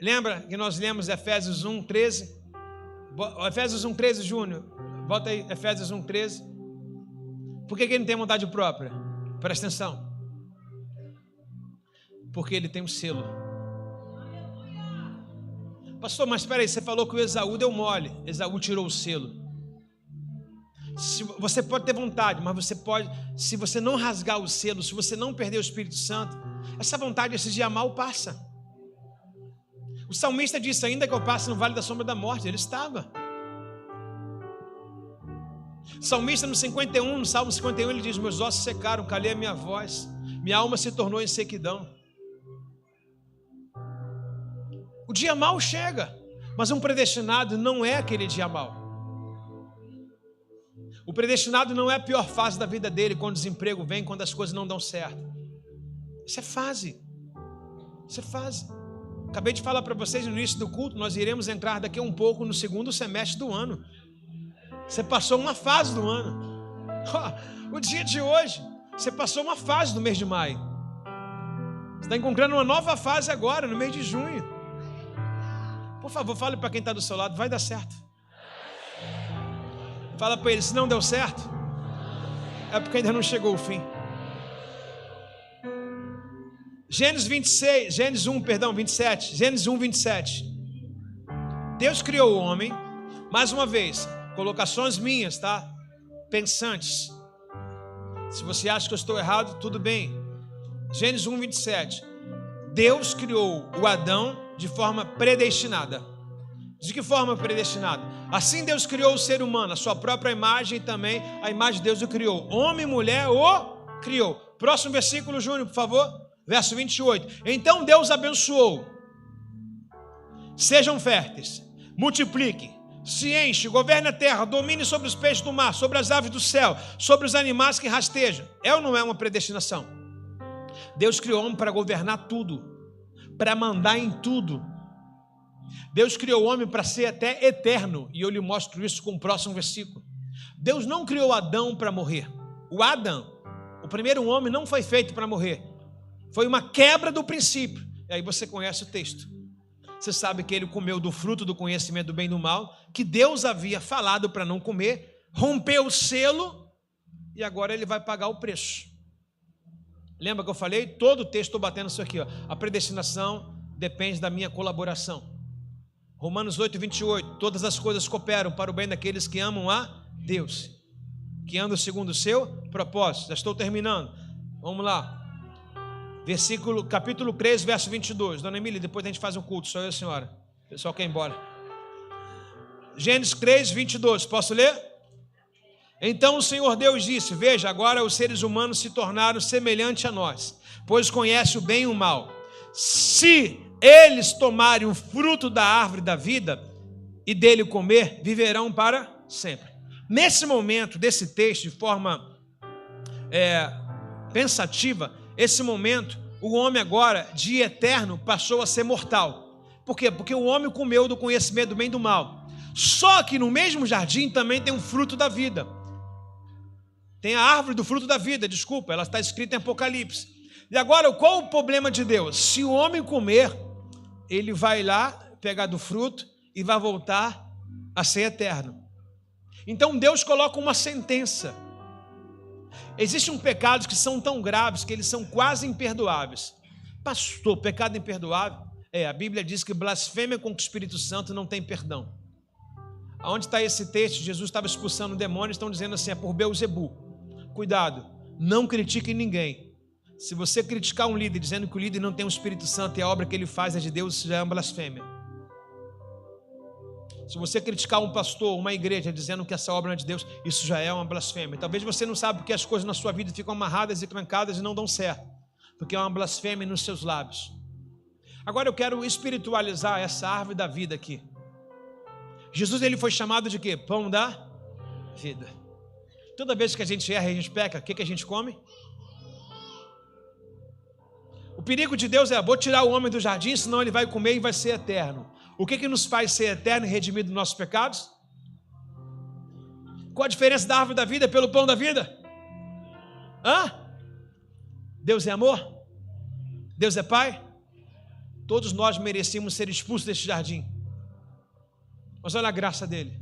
Lembra que nós lemos Efésios 1:13? Efésios 1:13, Júnior. Bota aí, Efésios 1:13. Por que ele não tem vontade própria? Presta atenção. Porque ele tem um selo. Pastor, mas espera aí, você falou que o Esaú deu mole. Esaú tirou o selo. Você pode ter vontade, mas você pode, se você não rasgar o selo, se você não perder o Espírito Santo, essa vontade, esse dia mal passa. O salmista disse: ainda que eu passe no vale da sombra da morte, ele estava. O salmista no Salmo 51, ele diz: meus ossos secaram, calei a minha voz, minha alma se tornou em sequidão. O dia mau chega, mas um predestinado não é aquele dia mau. O predestinado não é a pior fase da vida dele, quando o desemprego vem, quando as coisas não dão certo. Isso é fase. Isso é fase. Acabei de falar para vocês no início do culto, nós iremos entrar daqui a um pouco no segundo semestre do ano. Você passou uma fase do ano. O dia de hoje, você passou uma fase do mês de maio. Você está encontrando uma nova fase agora, no mês de junho. Por favor, fale para quem está do seu lado: vai dar certo. Fala para ele: se não deu certo, é porque ainda não chegou o fim. Gênesis 1, 27. Deus criou o homem, mais uma vez, colocações minhas, tá? Pensantes. Se você acha que eu estou errado, tudo bem. Gênesis 1, 27. Deus criou o Adão de forma predestinada. De que forma predestinada? Assim Deus criou o ser humano, a sua própria imagem, e também a imagem de Deus o criou. Homem e mulher o criou. Próximo versículo, Júnior, por favor. Verso 28. Então Deus abençoou: sejam férteis, multipliquem, se enche, governe a terra, domine sobre os peixes do mar, sobre as aves do céu, sobre os animais que rastejam. É ou não é uma predestinação? Deus criou o homem para governar tudo, para mandar em tudo. Deus criou o homem para ser até eterno, e eu lhe mostro isso com o próximo versículo. Deus não criou Adão para morrer. O Adão, o primeiro homem, não foi feito para morrer. Foi uma quebra do princípio. E aí você conhece o texto. Você sabe que ele comeu do fruto do conhecimento do bem e do mal, que Deus havia falado para não comer, rompeu o selo, e agora ele vai pagar o preço. Lembra que eu falei? Todo o texto estou batendo isso aqui, ó. A predestinação depende da minha colaboração. Romanos 8, 28. Todas as coisas cooperam para o bem daqueles que amam a Deus, que andam segundo o seu propósito. Já estou terminando. Vamos lá. Capítulo 3, verso 22. Dona Emília, depois a gente faz um culto, só eu e a senhora. O pessoal quer ir embora. Gênesis 3, 22. Posso ler? Então o Senhor Deus disse: veja, agora os seres humanos se tornaram semelhantes a nós, pois conhecem o bem e o mal. Se eles tomarem o fruto da árvore da vida e dele comer, viverão para sempre. Nesse momento desse texto, de forma pensativa, esse momento, o homem agora, de eterno, passou a ser mortal. Por quê? Porque o homem comeu do conhecimento do bem e do mal. Só que no mesmo jardim também tem um fruto da vida. Tem a árvore do fruto da vida, desculpa, ela está escrita em Apocalipse. E agora, qual o problema de Deus? Se o homem comer, ele vai lá pegar do fruto e vai voltar a ser eterno. Então Deus coloca uma sentença. Existem pecados que são tão graves que eles são quase imperdoáveis. Pastor, pecado imperdoável? A Bíblia diz que blasfêmia contra o Espírito Santo não tem perdão. Aonde está esse texto? Jesus estava expulsando demônios, estão dizendo assim, é por Beelzebu. Cuidado, não critique ninguém. Se você criticar um líder dizendo que o líder não tem o Espírito Santo e a obra que ele faz é de Deus, isso já é uma blasfêmia. Se você criticar um pastor, uma igreja, dizendo que essa obra não é de Deus, isso já é uma blasfêmia. Talvez você não saiba porque as coisas na sua vida ficam amarradas e trancadas e não dão certo, porque é uma blasfêmia nos seus lábios. Agora eu quero espiritualizar essa árvore da vida aqui. Jesus, ele foi chamado de quê? Pão da vida. Toda vez que a gente erra e a gente peca, o que a gente come? O perigo de Deus é, vou tirar o homem do jardim, senão ele vai comer e vai ser eterno. O que nos faz ser eterno e redimido dos nossos pecados? Qual a diferença da árvore da vida pelo pão da vida? Deus é amor? Deus é Pai? Todos nós merecíamos ser expulsos deste jardim. Mas olha a graça dele.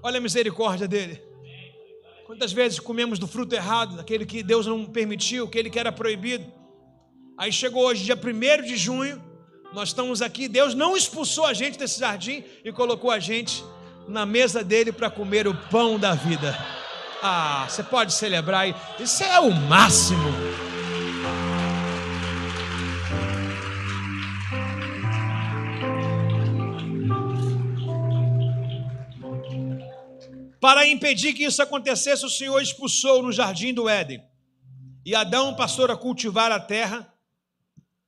Olha a misericórdia dele. Quantas vezes comemos do fruto errado, daquele que Deus não permitiu, aquele que era proibido. Aí chegou hoje, dia 1º de junho, nós estamos aqui, Deus não expulsou a gente desse jardim e colocou a gente na mesa dele para comer o pão da vida. Você pode celebrar aí, isso é o máximo. Para impedir que isso acontecesse, o Senhor expulsou no jardim do Éden. E Adão passou a cultivar a terra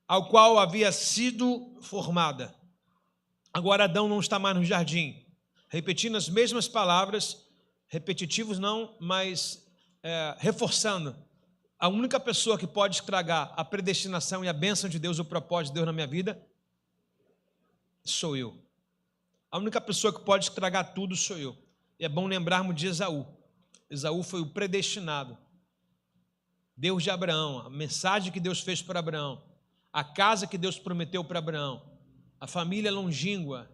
ao qual havia sido formada. Agora Adão não está mais no jardim, repetindo as mesmas palavras, repetitivos não, mas reforçando. A única pessoa que pode estragar a predestinação e a bênção de Deus, o propósito de Deus na minha vida, sou eu. A única pessoa que pode estragar tudo sou eu. E é bom lembrarmos de Esaú. Esaú foi o predestinado. Deus de Abraão, a mensagem que Deus fez para Abraão, a casa que Deus prometeu para Abraão, a família longínqua,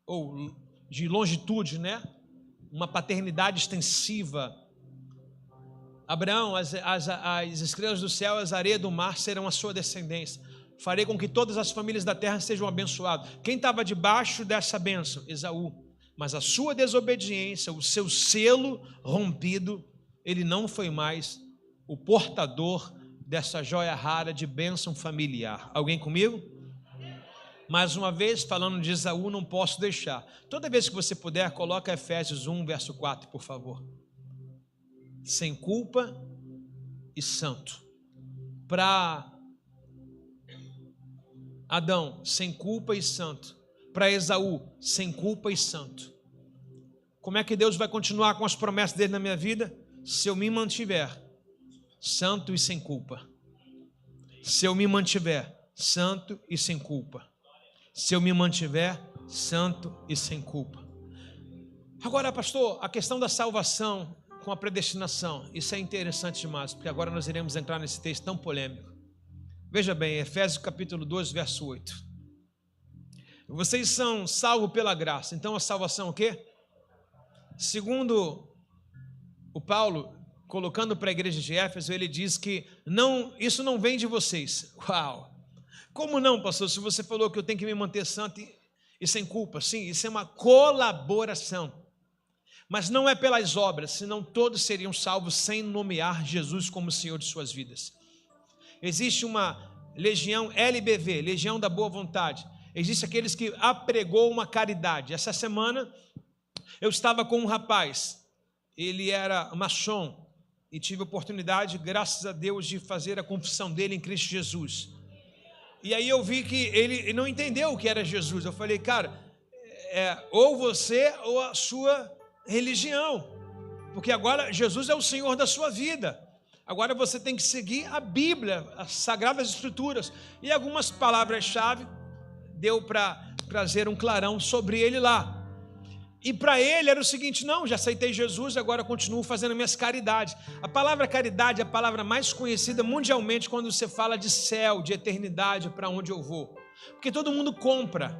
ou de longitude, né? Uma paternidade extensiva. Abraão, as estrelas do céu, as areias do mar serão a sua descendência. Farei com que todas as famílias da terra sejam abençoadas. Quem estava debaixo dessa bênção? Esaú. Mas a sua desobediência, o seu selo rompido, ele não foi mais o portador dessa joia rara de bênção familiar. Alguém comigo? Mais uma vez, falando de Esaú, não posso deixar. Toda vez que você puder, coloca Efésios 1, verso 4, por favor. Sem culpa e santo. Para Adão, sem culpa e santo. Para Esaú, sem culpa e santo. Como é que Deus vai continuar com as promessas dele na minha vida? Se eu me mantiver santo e sem culpa. Se eu me mantiver santo e sem culpa. Se eu me mantiver santo e sem culpa. Agora, pastor, a questão da salvação com a predestinação, isso é interessante demais, porque agora nós iremos entrar nesse texto tão polêmico. Veja bem, Efésios capítulo 2, verso 8. Vocês são salvos pela graça. Então a salvação é o quê? Segundo o Paulo, colocando para a igreja de Éfeso, ele diz que isso não vem de vocês. Uau! Como não, pastor? Se você falou que eu tenho que me manter santo e sem culpa. Sim, isso é uma colaboração. Mas não é pelas obras, senão todos seriam salvos sem nomear Jesus como Senhor de suas vidas. Existe uma legião LBV, Legião da Boa Vontade. Existem aqueles que apregou uma caridade. Essa semana eu estava com um rapaz, ele era maçom, e tive a oportunidade, graças a Deus, de fazer a confissão dele em Cristo Jesus. E aí eu vi que ele não entendeu o que era Jesus. Eu falei, cara, ou você ou a sua religião, porque agora Jesus é o Senhor da sua vida. Agora você tem que seguir a Bíblia, as Sagradas Escrituras. E algumas palavras-chave deu para trazer um clarão sobre ele lá. E para ele era o seguinte: não, já aceitei Jesus, agora continuo fazendo minhas caridades. A palavra caridade é a palavra mais conhecida mundialmente quando você fala de céu, de eternidade, para onde eu vou. Porque todo mundo compra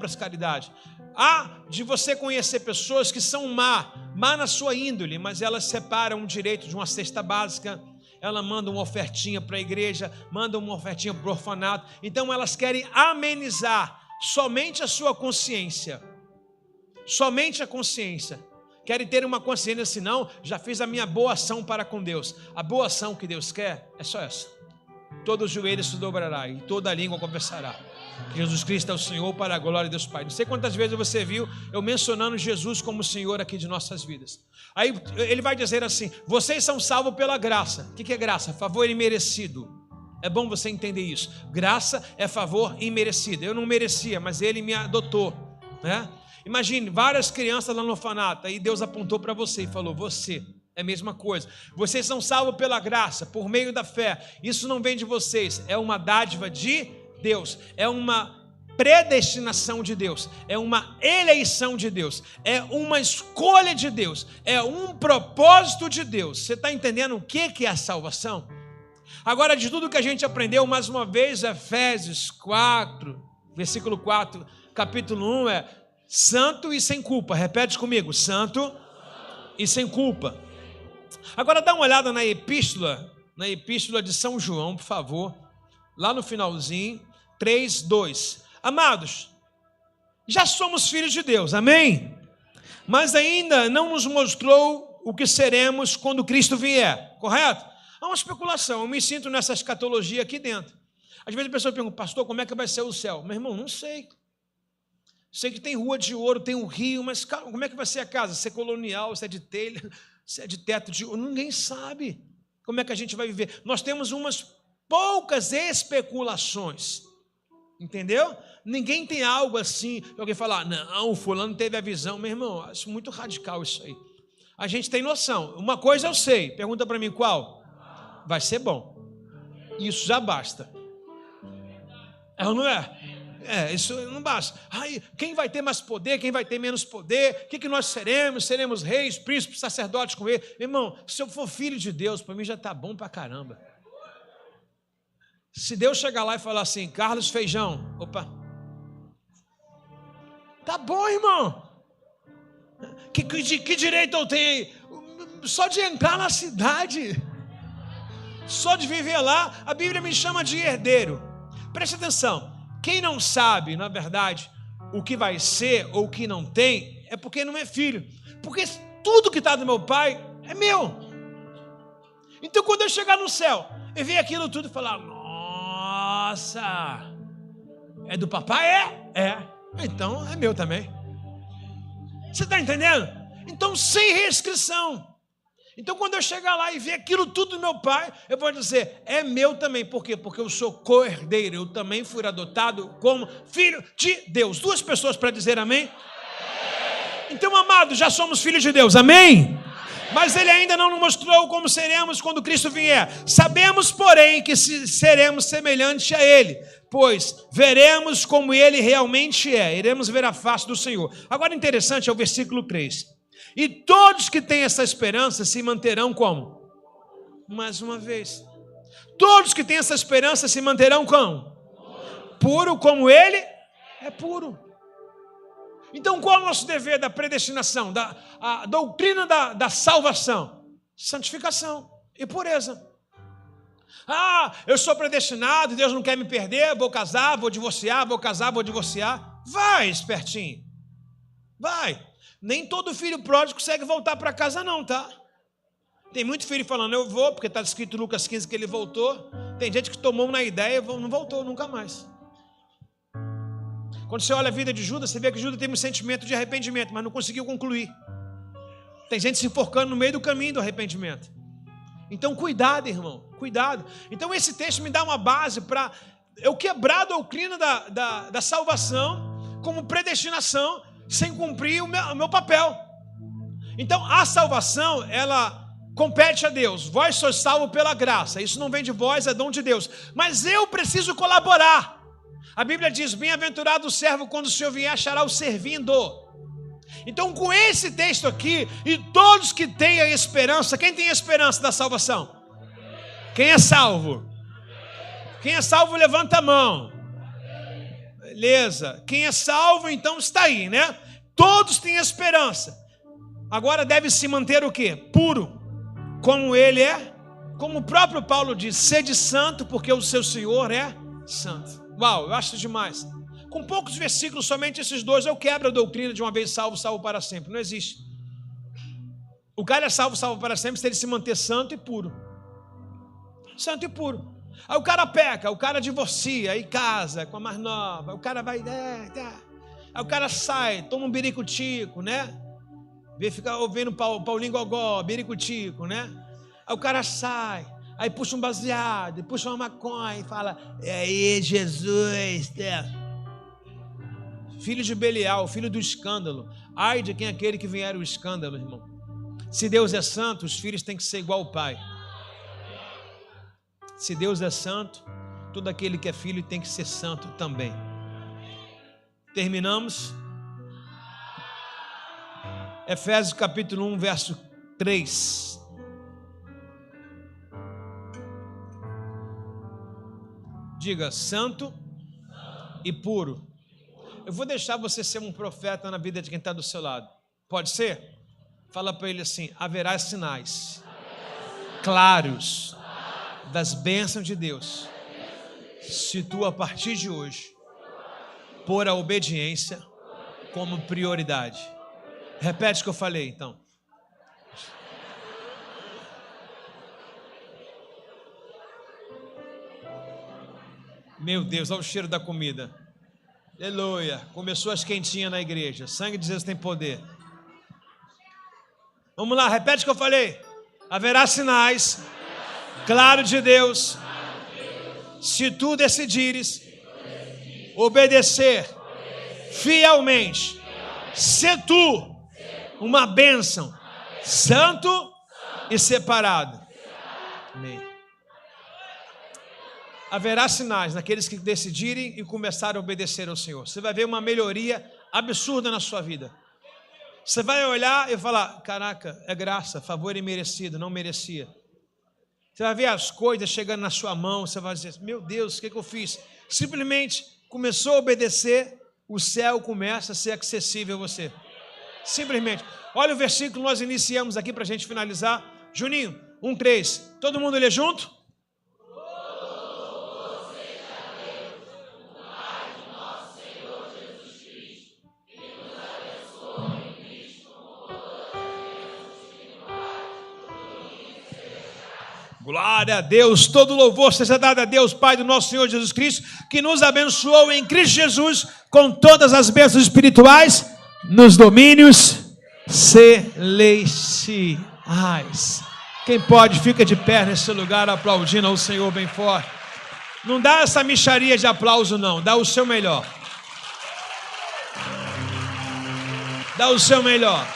as caridades. Há de você conhecer pessoas que são má na sua índole, mas elas separam um direito de uma cesta básica, ela manda uma ofertinha para a igreja, manda uma ofertinha para o orfanato. Então elas querem amenizar somente a sua consciência. Somente a consciência. Querem ter uma consciência assim: não, já fiz a minha boa ação para com Deus. A boa ação que Deus quer é só essa: todo joelho se dobrará e toda língua confessará que Jesus Cristo é o Senhor, para a glória de Deus Pai. Não sei quantas vezes você viu eu mencionando Jesus como Senhor aqui de nossas vidas. Aí ele vai dizer assim: vocês são salvos pela graça. O que é graça? Favor imerecido. É bom você entender isso. Graça é favor imerecido. Eu não merecia, mas ele me adotou, né? Imagine, várias crianças lá no orfanato, aí Deus apontou para você e falou: você é a mesma coisa. Vocês são salvos pela graça, por meio da fé. Isso não vem de vocês, é uma dádiva de Deus, é uma predestinação de Deus, é uma eleição de Deus, é uma escolha de Deus, é um propósito de Deus. Você está entendendo o que é a salvação? Agora, de tudo que a gente aprendeu, mais uma vez, Efésios 4, versículo 4, capítulo 1 é santo e sem culpa. Repete comigo: santo e sem culpa. Agora dá uma olhada na epístola de São João, por favor, lá no finalzinho, 3:2. Amados, já somos filhos de Deus, amém? Mas ainda não nos mostrou o que seremos quando Cristo vier, correto? Há uma especulação, eu me sinto nessa escatologia aqui dentro. Às vezes a pessoa pergunta: pastor, como é que vai ser o céu? Meu irmão, não sei. Sei que tem rua de ouro, tem um rio, mas como é que vai ser a casa? Se é colonial, se é de telha, se é de teto de ouro, ninguém sabe como é que a gente vai viver. Nós temos umas poucas especulações, entendeu? Ninguém tem algo assim, alguém falar: não, o fulano teve a visão. Meu irmão, acho muito radical isso aí. A gente tem noção, uma coisa eu sei, pergunta para mim qual? Vai ser bom, isso já basta. É ou não é? Isso não basta. Ai, quem vai ter mais poder, quem vai ter menos poder? O que nós seremos? Seremos reis, príncipes, sacerdotes com ele? Irmão, se eu for filho de Deus, para mim já está bom para caramba. Se Deus chegar lá e falar assim: Carlos Feijão, opa, tá bom, irmão. Que direito eu tenho aí? Só de entrar na cidade, só de viver lá, a Bíblia me chama de herdeiro. Preste atenção. Quem não sabe, na verdade, o que vai ser ou o que não tem, é porque não é filho. Porque tudo que está do meu pai é meu. Então, quando eu chegar no céu e ver aquilo tudo e falar: nossa, é do papai? É. Então, é meu também. Você está entendendo? Então, sem restrição. Então, quando eu chegar lá e ver aquilo tudo do meu pai, eu vou dizer: é meu também. Por quê? Porque eu sou co-herdeiro. Eu também fui adotado como filho de Deus. Duas pessoas para dizer amém? Então, amados, já somos filhos de Deus, amém? Mas ele ainda não nos mostrou como seremos quando Cristo vier. Sabemos, porém, que seremos semelhantes a ele, pois veremos como ele realmente é. Iremos ver a face do Senhor. Agora, interessante é o versículo 3. E todos que têm essa esperança se manterão como? Mais uma vez. Todos que têm essa esperança se manterão como? Puro como ele é puro. Então, qual é o nosso dever da predestinação, a doutrina da salvação? Santificação e pureza. Ah, eu sou predestinado, Deus não quer me perder, vou casar, vou divorciar, vou casar, vou divorciar. Vai, espertinho. Vai. Nem todo filho pródigo consegue voltar para casa não, tá? Tem muito filho falando: eu vou, porque está escrito em Lucas 15 que ele voltou. Tem gente que tomou na ideia e não voltou nunca mais. Quando você olha a vida de Judas, você vê que Judas teve um sentimento de arrependimento, mas não conseguiu concluir. Tem gente se enforcando no meio do caminho do arrependimento. Então cuidado, irmão, cuidado. Então esse texto me dá uma base para eu quebrar a doutrina da salvação como predestinação, sem cumprir o meu papel. Então a salvação, ela compete a Deus. Vós sois salvos pela graça. Isso não vem de vós, é dom de Deus. Mas eu preciso colaborar. A Bíblia diz, bem-aventurado o servo quando o Senhor vier, achará o servindo. Então, com esse texto aqui, e todos que têm a esperança, quem tem a esperança da salvação? Quem é salvo? Quem é salvo, levanta a mão. Beleza. Quem é salvo, então está aí, né? Todos têm esperança. Agora deve se manter o quê? Puro. Como ele é. Como o próprio Paulo diz, sede santo, porque o seu Senhor é santo. Uau, eu acho demais. Com poucos versículos, somente esses dois, eu quebro a doutrina de uma vez salvo, salvo para sempre. Não existe. O cara é salvo, salvo para sempre, se ele se manter santo e puro. Santo e puro. Aí o cara peca, o cara divorcia, aí casa com a mais nova, o cara vai... Aí o cara sai, toma um biricutico, né? Fica ouvindo Paulinho Gogó, biricutico, né? Aí o cara sai, aí puxa um baseado, puxa uma maconha e fala, é aí Jesus, né? Filho de Belial, filho do escândalo. Ai de quem é aquele que vier o escândalo, irmão. Se Deus é santo, os filhos têm que ser igual ao pai. Se Deus é santo, todo aquele que é filho tem que ser santo também. Terminamos? Efésios capítulo 1, verso 3. Diga, santo e puro. Eu vou deixar você ser um profeta na vida de quem está do seu lado. Pode ser? Fala para ele assim, haverá sinais claros das bênçãos de Deus, se tu a partir de hoje pôr a obediência como prioridade. Repete o que eu falei então. Meu Deus, olha o cheiro da comida. Aleluia, começou as quentinhas na igreja. Sangue de Jesus tem poder. Vamos lá, repete o que eu falei. Haverá sinais claro de Deus, se tu decidires obedecer fielmente, ser tu uma bênção, santo e separado. Amém. Haverá sinais naqueles que decidirem e começarem a obedecer ao Senhor. Você vai ver uma melhoria absurda na sua vida. Você vai olhar e falar, caraca, é graça, favor imerecido, não merecia. Você vai ver as coisas chegando na sua mão, você vai dizer, meu Deus, o que eu fiz? Simplesmente começou a obedecer, o céu começa a ser acessível a você. Simplesmente. Olha o versículo que nós iniciamos aqui para a gente finalizar. Juninho, 1:3. Todo mundo lê junto? Glória a Deus, todo louvor seja dado a Deus, Pai do nosso Senhor Jesus Cristo, que nos abençoou em Cristo Jesus com todas as bênçãos espirituais nos domínios celestiais. Quem pode, fica de pé nesse lugar aplaudindo ao Senhor bem forte. Não dá essa mixaria de aplauso não, dá o seu melhor. Dá o seu melhor.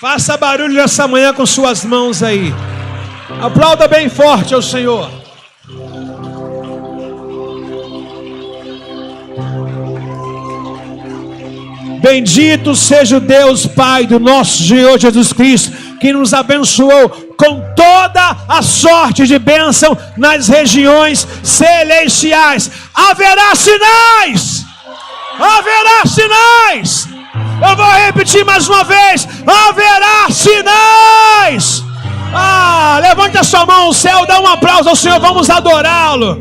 Faça barulho nessa manhã com suas mãos aí. Aplauda bem forte ao Senhor. Bendito seja o Deus Pai do nosso Senhor Jesus Cristo, que nos abençoou com toda a sorte de bênção nas regiões celestiais. Haverá sinais! Haverá sinais! Eu vou repetir mais uma vez: haverá sinais! Levante a sua mão ao céu, dá um aplauso ao Senhor, vamos adorá-lo.